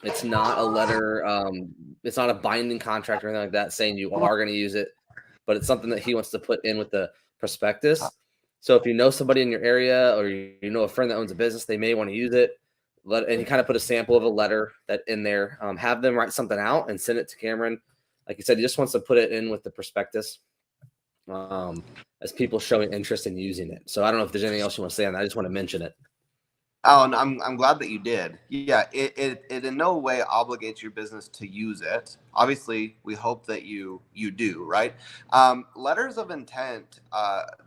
It's not a letter, it's not a binding contract or anything like that saying you are going to use it, but it's something that he wants to put in with the prospectus. So if you know somebody in your area, or you know a friend that owns a business, they may want to use it. And he kind of put a sample of a letter that in there. Have them write something out and send it to Cameron. Like you said, he just wants to put it in with the prospectus, as people showing interest in using it. So I don't know if there's anything else you want to say on that. I just want to mention it. Oh, and I'm glad that you did. Yeah, it in no way obligates your business to use it. Obviously, we hope that you do, right? Letters of intent,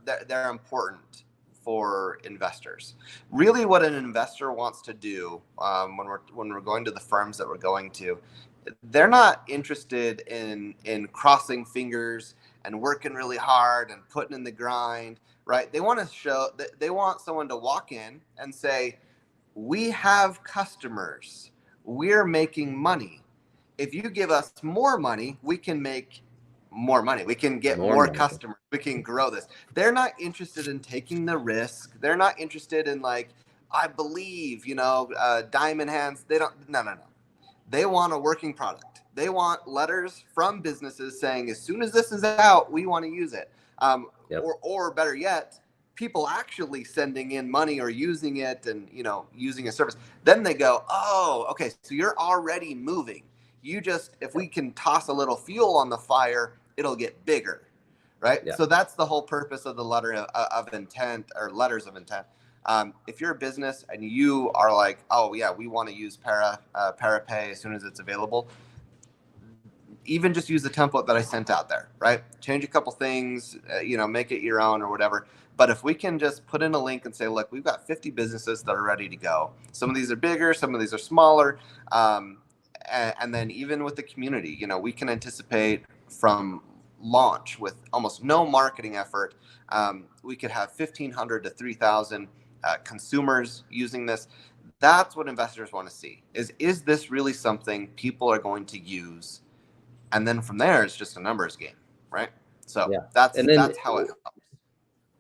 they're important for investors. Really, what an investor wants to do, when we're going to the firms that we're going to, they're not interested in crossing fingers and working really hard and putting in the grind, right? They want to show that they want someone to walk in and say, we have customers, we're making money. If you give us more money, we can make more money. We can get more customers. We can grow this. They're not interested in taking the risk. They're not interested in, like, I believe, diamond hands. They don't. No. They want a working product. They want letters from businesses saying, as soon as this is out, we want to use it. Or better yet, people actually sending in money or using it and, using a service. Then they go, oh, okay, so you're already moving. If we can toss a little fuel on the fire, it'll get bigger, right? Yeah. So that's the whole purpose of the letter of intent, or letters of intent. If you're a business and you are like, oh yeah, we want to use Parapay as soon as it's available, even just use the template that I sent out there, right? Change a couple things, make it your own or whatever. But if we can just put in a link and say, look, we've got 50 businesses that are ready to go. Some of these are bigger, some of these are smaller. And then even with the community, we can anticipate from launch with almost no marketing effort, we could have 1,500 to 3,000 consumers using this. That's what investors want to see. Is this really something people are going to use and then from there it's just a numbers game, right? So Yeah. And then that's how it helps.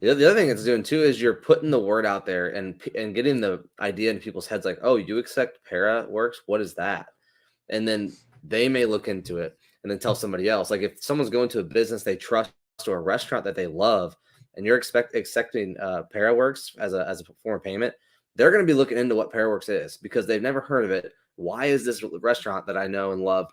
the other thing it's doing too is you're putting the word out there and getting the idea into people's heads, like, oh, you accept para works? What is that? And then they may look into it and then tell somebody else. Like if someone's going to a business they trust or a restaurant that they love, and you're accepting ParaWorks as a form of payment, they're going to be looking into what ParaWorks is because they've never heard of it. Why is this restaurant that I know and love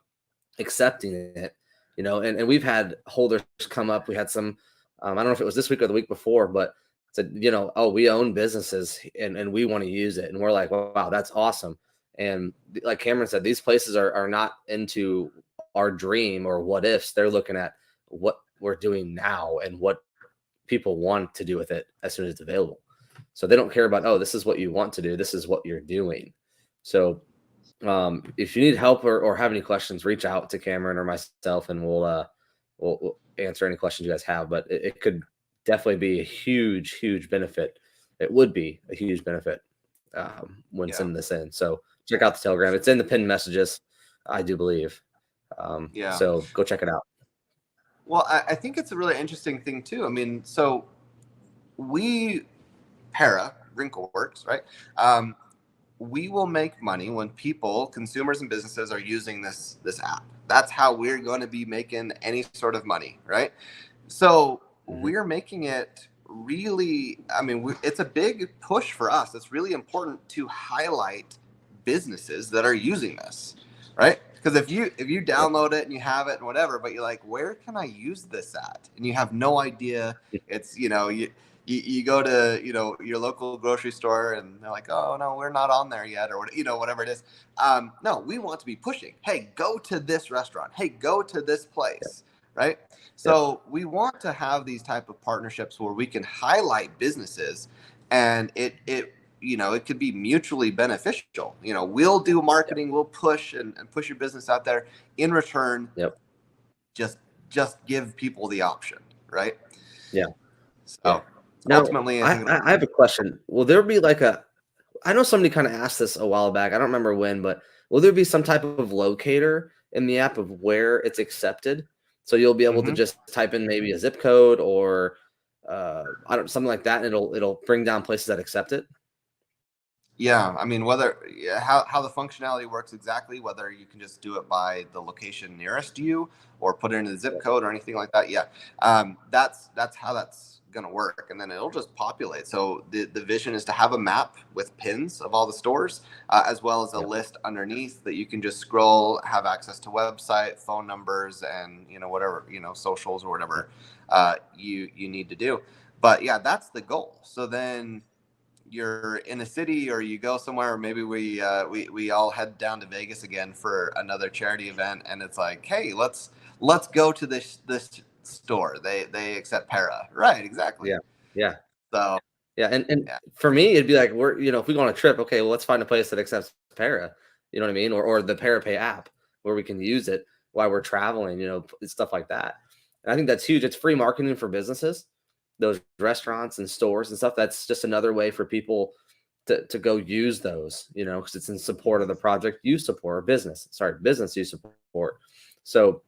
accepting it? You know, and we've had holders come up. We had some, I don't know if it was this week or the week before, but said, you know, oh, we own businesses and we want to use it. And we're like, wow, that's awesome. And like Cameron said, these places are not into our dream or what ifs. They're looking at what we're doing now and what people want to do with it as soon as it's available. So they don't care about, oh, this is what you want to do. This is what you're doing. So if you need help or have any questions, reach out to Cameron or myself, and we'll answer any questions you guys have. But it could definitely be a huge benefit. It would be a huge benefit when sending this in. So check out the Telegram. It's in the pinned messages, I do believe. So go check it out. Well, I think it's a really interesting thing too. I mean, so Wrinkleworks, right? We will make money when people, consumers and businesses, are using this app. That's how we're going to be making any sort of money, right? So we're making it really, I mean, it's a big push for us. It's really important to highlight businesses that are using this, right? Because if you download it and you have it and whatever, but you're like, where can I use this at? And you have no idea. It's, you know, you go to, you know, your local grocery store and they're like, oh no, we're not on there yet, or, you know, whatever it is. No, we want to be pushing, hey, go to this restaurant, hey, go to this place, right? So we want to have these type of partnerships where we can highlight businesses, and it you know, it could be mutually beneficial. You know, we'll do marketing, we'll push and push your business out there. In return, just give people the option, right? So now, ultimately, I have a question. Will there be like I know somebody kind of asked this a while back. I don't remember when, but will there be some type of locator in the app of where it's accepted? So you'll be able to just type in maybe a zip code or something like that, and it'll bring down places that accept it. Yeah, I mean, how the functionality works exactly, whether you can just do it by the location nearest you or put it in a zip code or anything like that. Yeah, that's how that's gonna work, and then it'll just populate. So the vision is to have a map with pins of all the stores, as well as a list underneath that you can just scroll, have access to website, phone numbers, and, you know, whatever, you know, socials or whatever you need to do. But yeah, that's the goal. So then you're in a city or you go somewhere, or maybe we all head down to Vegas again for another charity event, and it's like, hey, let's go to this store. They accept para, right? Exactly. Yeah. So and for me, it'd be like, you know, if we go on a trip, okay, well, let's find a place that accepts para, you know what I mean, or the ParaPay app where we can use it while we're traveling, you know, stuff like that. And I think that's huge. It's free marketing for businesses, those restaurants and stores and stuff. That's just another way for people to go use those, you know, because it's in support of the project you support, or business you support. So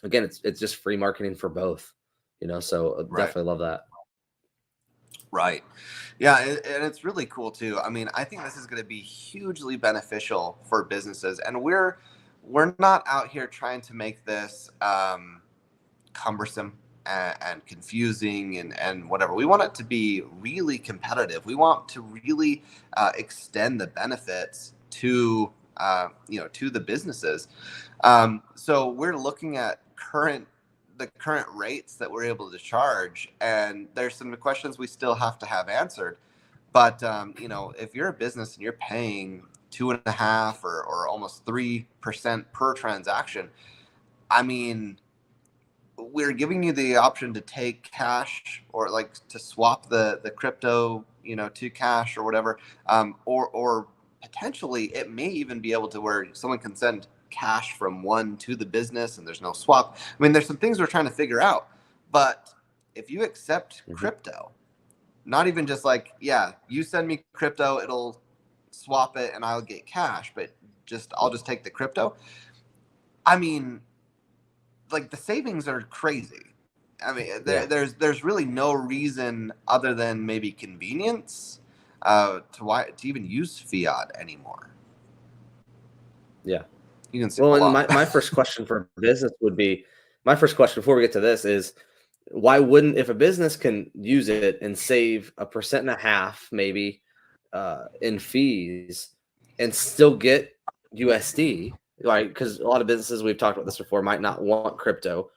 again, it's just free marketing for both, you know, so definitely love that. Right. Yeah, and it's really cool too. I mean, I think this is going to be hugely beneficial for businesses, and we're not out here trying to make this cumbersome and confusing and whatever. We want it to be really competitive. We want to really extend the benefits to you know, to the businesses. So we're looking at the current rates that we're able to charge, and there's some questions we still have to have answered. But you know, if you're a business and you're paying 2.5 or almost 3% per transaction, I mean, we're giving you the option to take cash or like to swap the crypto, you know, to cash or whatever, or potentially it may even be able to where someone can send cash from one to the business and there's no swap. I mean, there's some things we're trying to figure out, but if you accept crypto, not even just like, yeah, you send me crypto, it'll swap it and I'll get cash, but I'll just take the crypto. I mean, like the savings are crazy. I mean, Yeah. there's really no reason other than maybe convenience to even use fiat anymore. Yeah. You can save a Well, and lot. my first question for business would be, my first question before we get to this is, why wouldn't, if a business can use it and save 1.5% maybe in fees and still get USD, right? Because a lot of businesses, we've talked about this before, might not want crypto,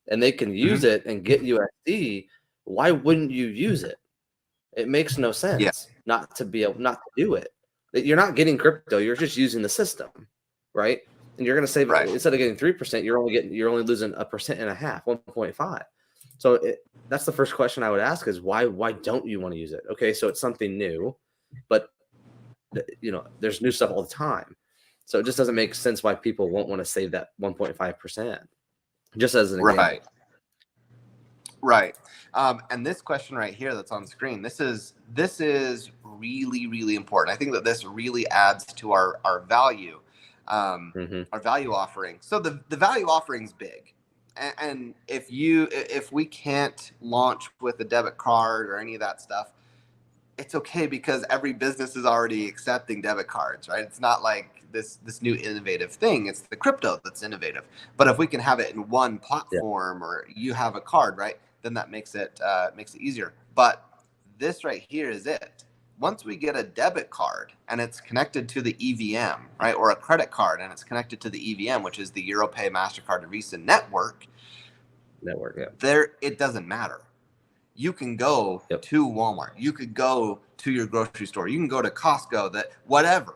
and they can use Mhm. it and get USD. Why wouldn't you use it? It makes no Yeah, sense not to be able not to do it. You're not getting crypto, you're just using the system, right? And you're going to save, right, instead of getting 3%, you're only losing 1.5%, 1.5. So that's the first question I would ask is why don't you want to use it? Okay, so it's something new, but there's new stuff all the time. So it just doesn't make sense why people won't want to save that 1.5%. Just as an right, example. right. And this question right here that's on screen, this is really, really important. I think that this really adds to our value, Hmm. our value offering. So the value offering's big. And if we can't launch with a debit card or any of that stuff, it's okay because every business is already accepting debit cards, right? It's not like this new innovative thing. It's the crypto that's innovative. But if we can have it in one Yeah. platform, or you have a card, right, then that makes it easier. But this right here is it. Once we get a debit card and it's connected to the EVM, right, or a credit card and it's connected to the EVM, which is the EuroPay, Mastercard, and Visa network, Network. Yeah. there it doesn't matter. You can go Yep. to Walmart, you could go to your grocery store, you can go to Costco, that whatever.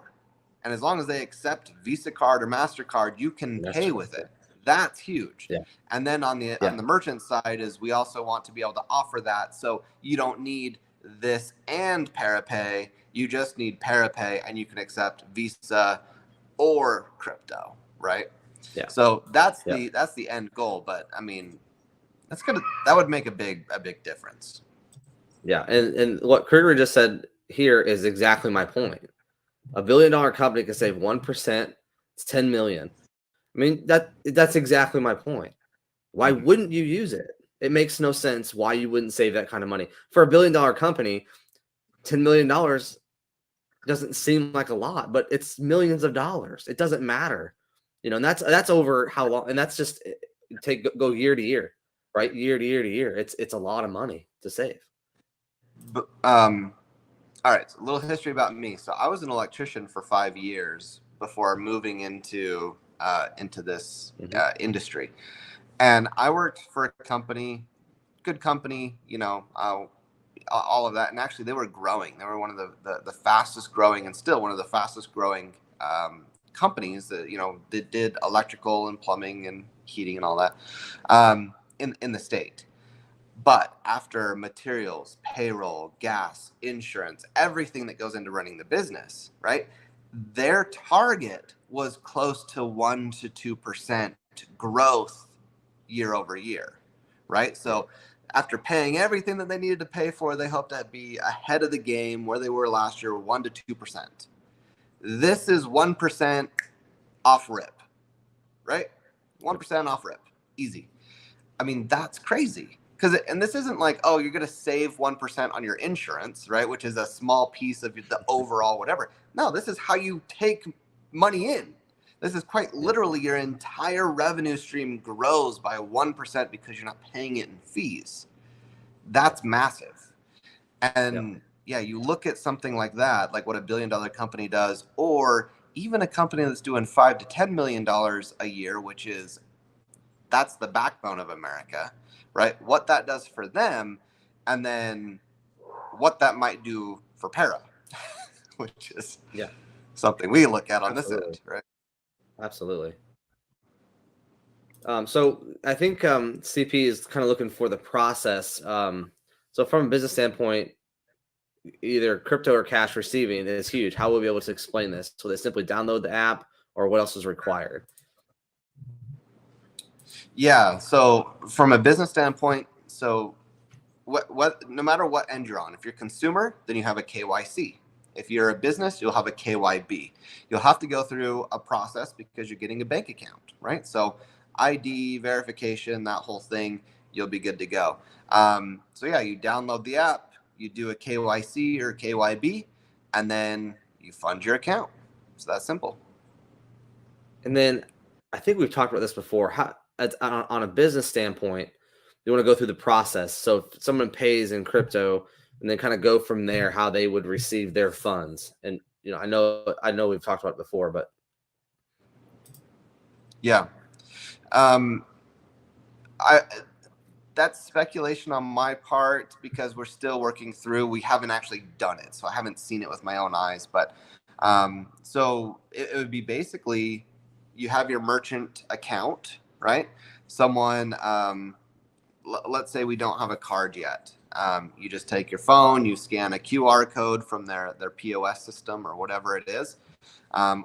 And as long as they accept Visa card or MasterCard, you can pay Mastercard. with Yeah. it. That's huge. Yeah. And then on the Yeah. merchant side is we also want to be able to offer that, so you don't need this and Parapay. You just need Parapay and you can accept Visa or crypto, right? Yeah. So that's Yeah. the end goal. But I mean, that would make a big difference. Yeah. And what Kruger just said here is exactly my point. $1 billion company can save 1%. It's 10 million. I mean, that's exactly my point. Why wouldn't you use it? It makes no sense why you wouldn't save that kind of money. For $1 billion company, $10 million doesn't seem like a lot, but it's millions of dollars. It doesn't matter. And that's over how long, and that's just go year to year, right? Year to year to year. It's a lot of money to save. But, all right, so a little history about me. So I was an electrician for 5 years before moving into this Hmm. industry, and I worked for a company, good company, all of that. And actually, they were growing. They were one of the fastest growing, and still one of the fastest growing companies that that did electrical and plumbing and heating and all that in the state. But after materials, payroll, gas, insurance, everything that goes into running the business, right? Their target was close to 1 to 2% growth year over year, right? Yeah. So after paying everything that they needed to pay for, they hoped to be ahead of the game where they were last year, 1 to 2%. This is 1% off rip, right? Yep. 1% off rip, easy. I mean, that's crazy. And this isn't like, oh, you're going to save 1% on your insurance, right? Which is a small piece of the overall whatever. No, this is how you take money in. This is quite Yeah. literally your entire revenue stream grows by 1% because you're not paying it in fees. That's massive. Yeah. And yeah, you look at something like that, like what a $1 billion company does, or even a company that's doing $5 to $10 million a year, which is that's the backbone of America, right? What that does for them, and then what that might do for para, which is Yeah. something we look at on this Absolutely. end, right? Absolutely. So I think CP is kind of looking for the process. So from a business standpoint, either crypto or cash receiving is huge. How will we be able to explain this? So they simply download the app, or what else is required? Yeah. So from a business standpoint, so what no matter what end you're on, if you're a consumer, then you have a KYC. If you're a business, you'll have a KYB. You'll have to go through a process because you're getting a bank account, right? So ID verification, that whole thing, you'll be good to go. So yeah, you download the app, you do a KYC or KYB, and then you fund your account. It's that simple. And then I think we've talked about this before. How, on a business standpoint, you want to go through the process. So if someone pays in crypto, and then kind of go from there, how they would receive their funds. And I know we've talked about it before, but yeah, um, I that's speculation on my part because we're still working through. We haven't actually done it, so I haven't seen it with my own eyes. But so it would be basically you have your merchant account, right? Someone, let's say we don't have a card yet. You just take your phone, you scan a QR code from their POS system or whatever it is.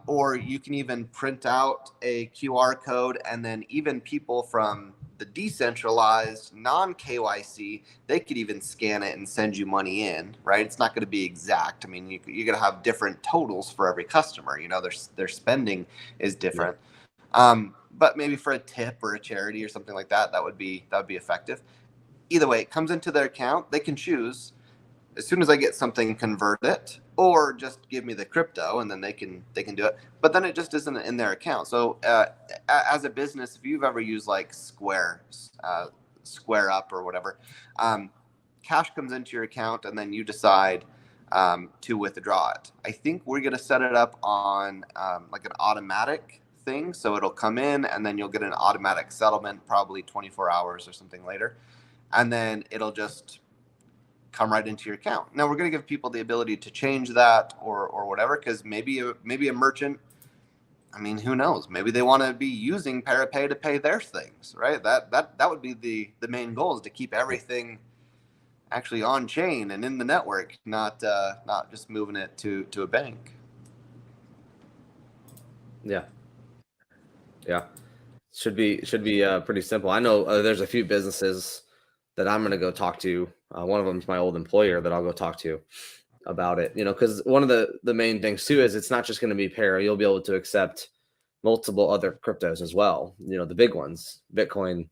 Or you can even print out a QR code, and then even people from the decentralized non KYC, they could even scan it and send you money in, right? It's not going to be exact. I mean, you're going to have different totals for every customer. Their spending is different. But maybe for a tip or a charity or something like that, that would be effective. Either way, it comes into their account. They can choose as soon as I get something, convert it, or just give me the crypto, and then they can do it. But then it just isn't in their account. So as a business, if you've ever used like Square Up or whatever, cash comes into your account, and then you decide to withdraw it. I think we're going to set it up on like an automatic thing, so it'll come in, and then you'll get an automatic settlement, probably 24 hours or something later, and then it'll just come right into your account. Now we're going to give people the ability to change that or whatever, because maybe a merchant, I mean, who knows? Maybe they want to be using Parapay to pay their things, right? That would be the main goal, is to keep everything actually on chain and in the network, not just moving it to a bank. yeah, should be pretty simple. I know there's a few businesses that I'm going to go talk to. One of them is my old employer that I'll go talk to about it, because one of the main things too is it's not just going to be Para. You'll be able to accept multiple other cryptos as well, the big ones, Bitcoin,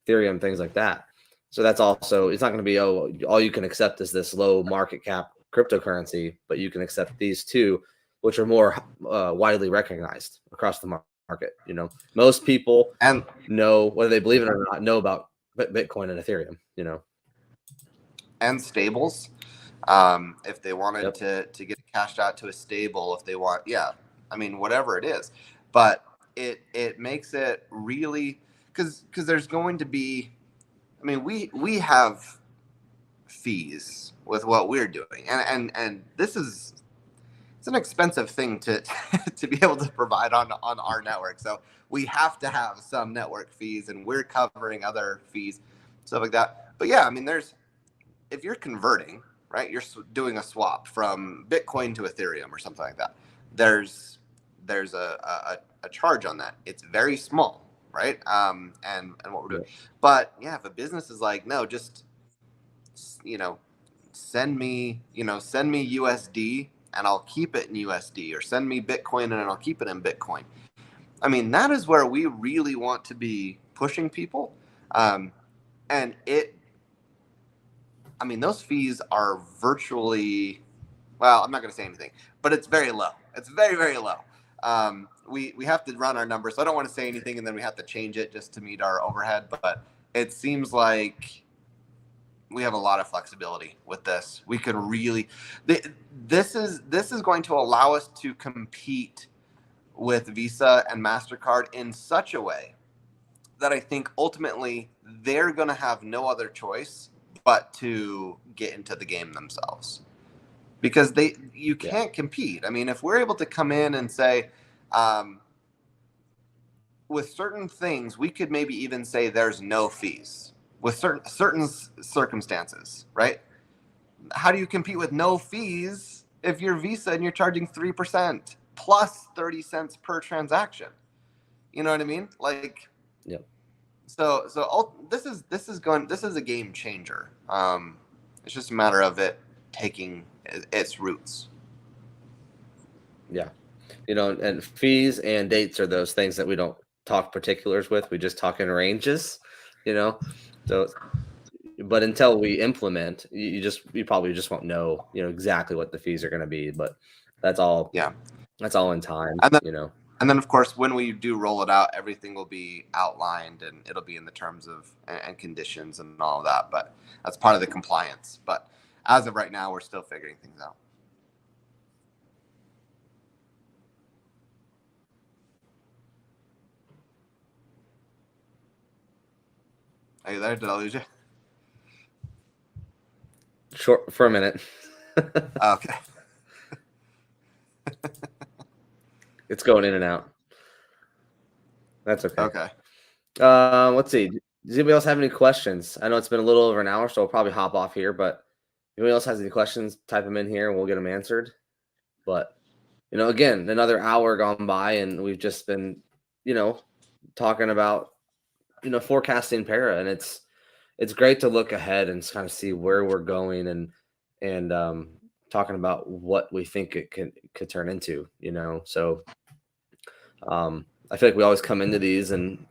Ethereum, things like that. So that's also, it's not going to be, all you can accept is this low market cap cryptocurrency, but you can accept these two, which are more widely recognized across the market. Most people And know, whether they believe it or not, know about Bitcoin and Ethereum, and stables, if they wanted to get cashed out to a stable, if they want, I mean, whatever it is. But it makes it really, because there's going to be, I mean, we have fees with what we're doing, and this is, it's an expensive thing to to be able to provide on our network. So we have to have some network fees, and we're covering other fees, stuff like that. But yeah, I mean, if you're converting, right, you're doing a swap from Bitcoin to Ethereum or something like that, there's a charge on that. It's very small, right? And what we're doing. But yeah, if a business is like, no, just send me USD and I'll keep it in USD, or send me Bitcoin and I'll keep it in Bitcoin. I mean, that is where we really want to be pushing people. And I mean, those fees are virtually, well, I'm not going to say anything, but it's very low. It's very, very low. We have to run our numbers, so I don't want to say anything, and then we have to change it just to meet our overhead. But it seems like we have a lot of flexibility with this. We could really, this is going to allow us to compete with Visa and MasterCard in such a way that I think ultimately they're going to have no other choice but to get into the game themselves, because you can't compete. I mean, if we're able to come in and say, with certain things, we could maybe even say there's no fees with certain circumstances, right? How do you compete with no fees if you're Visa and you're charging 3% plus 30 cents per transaction? You know what I mean? Like, Yep. So this is a game changer. It's just a matter of it taking its roots. Yeah. And fees and dates are those things that we don't talk particulars with. We just talk in ranges, you know. So, but until we implement, you probably just won't know, exactly what the fees are going to be. But that's all. Yeah. That's all in time, And then, of course, when we do roll it out, everything will be outlined and it'll be in the terms of and conditions and all of that. But that's part of the compliance. But as of right now, we're still figuring things out. Are you there? Did I lose you? Short for a minute. Okay. It's going in and out. That's okay. Okay. Let's see. Does anybody else have any questions? I know it's been a little over an hour, so we'll probably hop off here. But if anybody else has any questions, type them in here and we'll get them answered. But again, another hour gone by, and we've just been, talking about, forecasting para, and it's great to look ahead and kind of see where we're going and talking about what we think it could turn into. So I feel like we always come into these and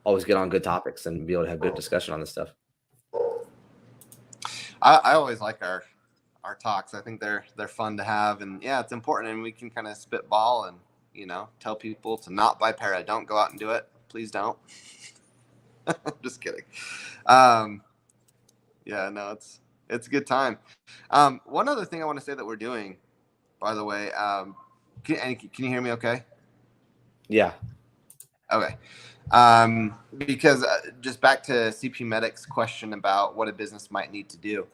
always get on good topics and be able to have good discussion on this stuff. I always like our talks. I think they're fun to have, and yeah, it's important, and we can kind of spitball and tell people to not buy para. Don't go out and do it. Please don't. Just kidding. Yeah, no, it's a good time. One other thing I want to say that we're doing, by the way, can you hear me okay? Yeah. Okay. Because just back to CP Medic's question about what a business might need to do.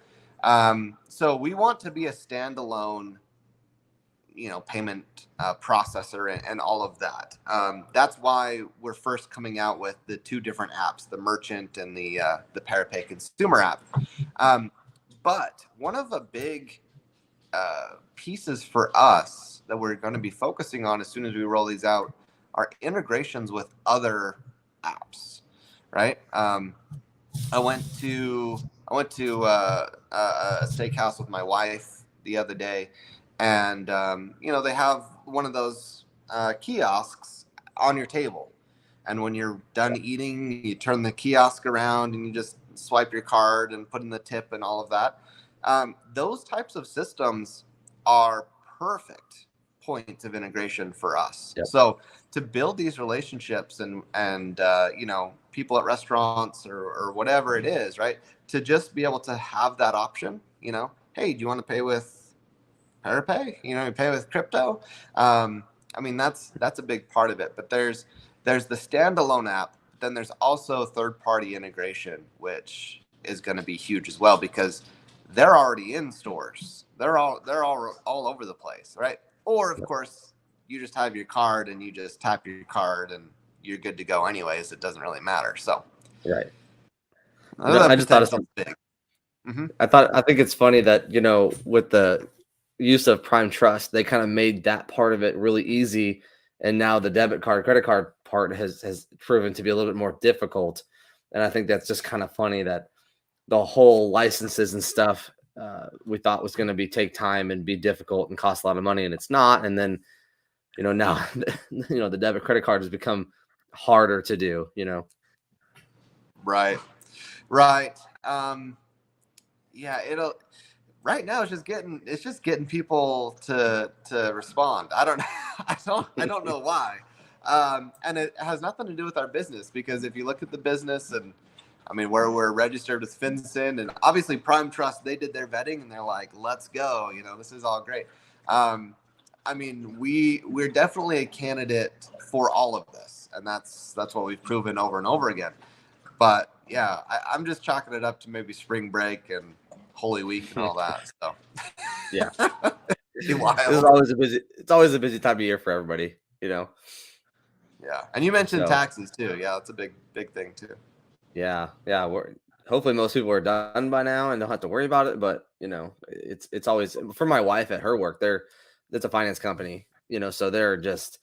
So we want to be a standalone, payment processor and all of that. That's why we're first coming out with the two different apps, the merchant and the ParaPay consumer app. But one of the big pieces for us that we're going to be focusing on as soon as we roll these out are integrations with other apps, right? I went to a steakhouse with my wife the other day, and they have one of those kiosks on your table, and when you're done eating, you turn the kiosk around and you just swipe your card and put in the tip and all of that. Those types of systems are perfect points of integration for us. Yep. So to build these relationships and people at restaurants or whatever it is, right? To just be able to have that option, hey, do you want to pay with ParaPay? You pay with crypto. That's a big part of it. But there's the standalone app. Then there's also third-party integration, which is going to be huge as well because they're already in stores. They're all over the place, right? Or of course, you just have your card and you just tap your card and you're good to go anyways. It doesn't really matter. So, right. I just thought of big. Mm-hmm. I think it's funny that, with the use of Prime Trust, they kind of made that part of it really easy. And now the debit card, credit card part has proven to be a little bit more difficult. And I think that's just kind of funny that the whole licenses and stuff we thought was going to take time and be difficult and cost a lot of money, and it's not. And then, now, the debit credit card has become harder to do, Right. Yeah, right now it's just getting people to respond. I don't know why. And it has nothing to do with our business, because if you look at the business and we're registered with FinCEN, and obviously Prime Trust, they did their vetting and they're like, let's go, this is all great. We're definitely a candidate for all of this, and that's what we've proven over and over again. But yeah, I'm just chalking it up to maybe spring break and Holy Week and all that. So yeah, it's it's always a busy time of year for everybody, Yeah, and you mentioned taxes too. Yeah, that's a big thing too. Yeah. Hopefully most people are done by now and don't have to worry about it. But it's always for my wife at her work. It's a finance company, so they're just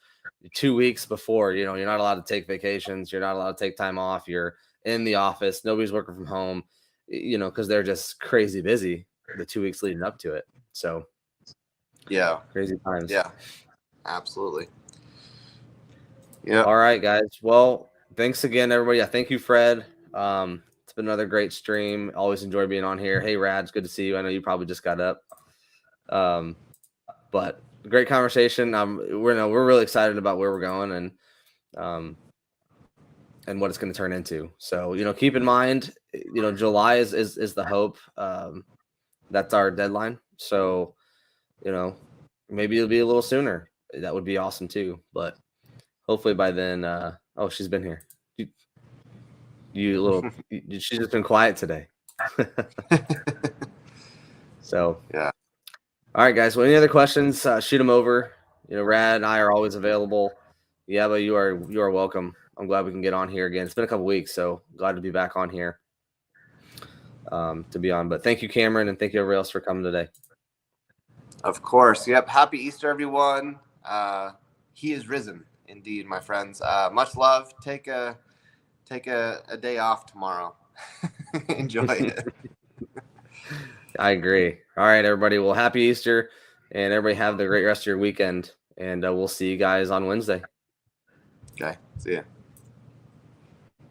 2 weeks before. You're not allowed to take vacations. You're not allowed to take time off. You're in the office. Nobody's working from home. Because they're just crazy busy the 2 weeks leading up to it. So yeah, crazy times. Yeah, absolutely. Yeah. All right, guys. Well, thanks again, everybody. Thank you, Fred. It's been another great stream. Always enjoy being on here. Hey, Rad, it's good to see you. I know you probably just got up. But great conversation. We're really excited about where we're going and what it's going to turn into. So, keep in mind, July is the hope. That's our deadline. So, maybe it'll be a little sooner. That would be awesome too. But hopefully by then, oh, she's been here. She's just been quiet today. So, Yeah. all right, guys. Well, any other questions, shoot them over. Rad and I are always available. Yeah, but you are welcome. I'm glad we can get on here again. It's been a couple weeks, so glad to be back on here to be on. But thank you, Cameron, and thank you everybody else for coming today. Of course. Yep. Happy Easter, everyone. He is risen, indeed, my friends. Much love. Take a day off tomorrow. Enjoy it. I agree. All right, everybody. Well, happy Easter, and everybody have the great rest of your weekend. And we'll see you guys on Wednesday. Okay. See ya.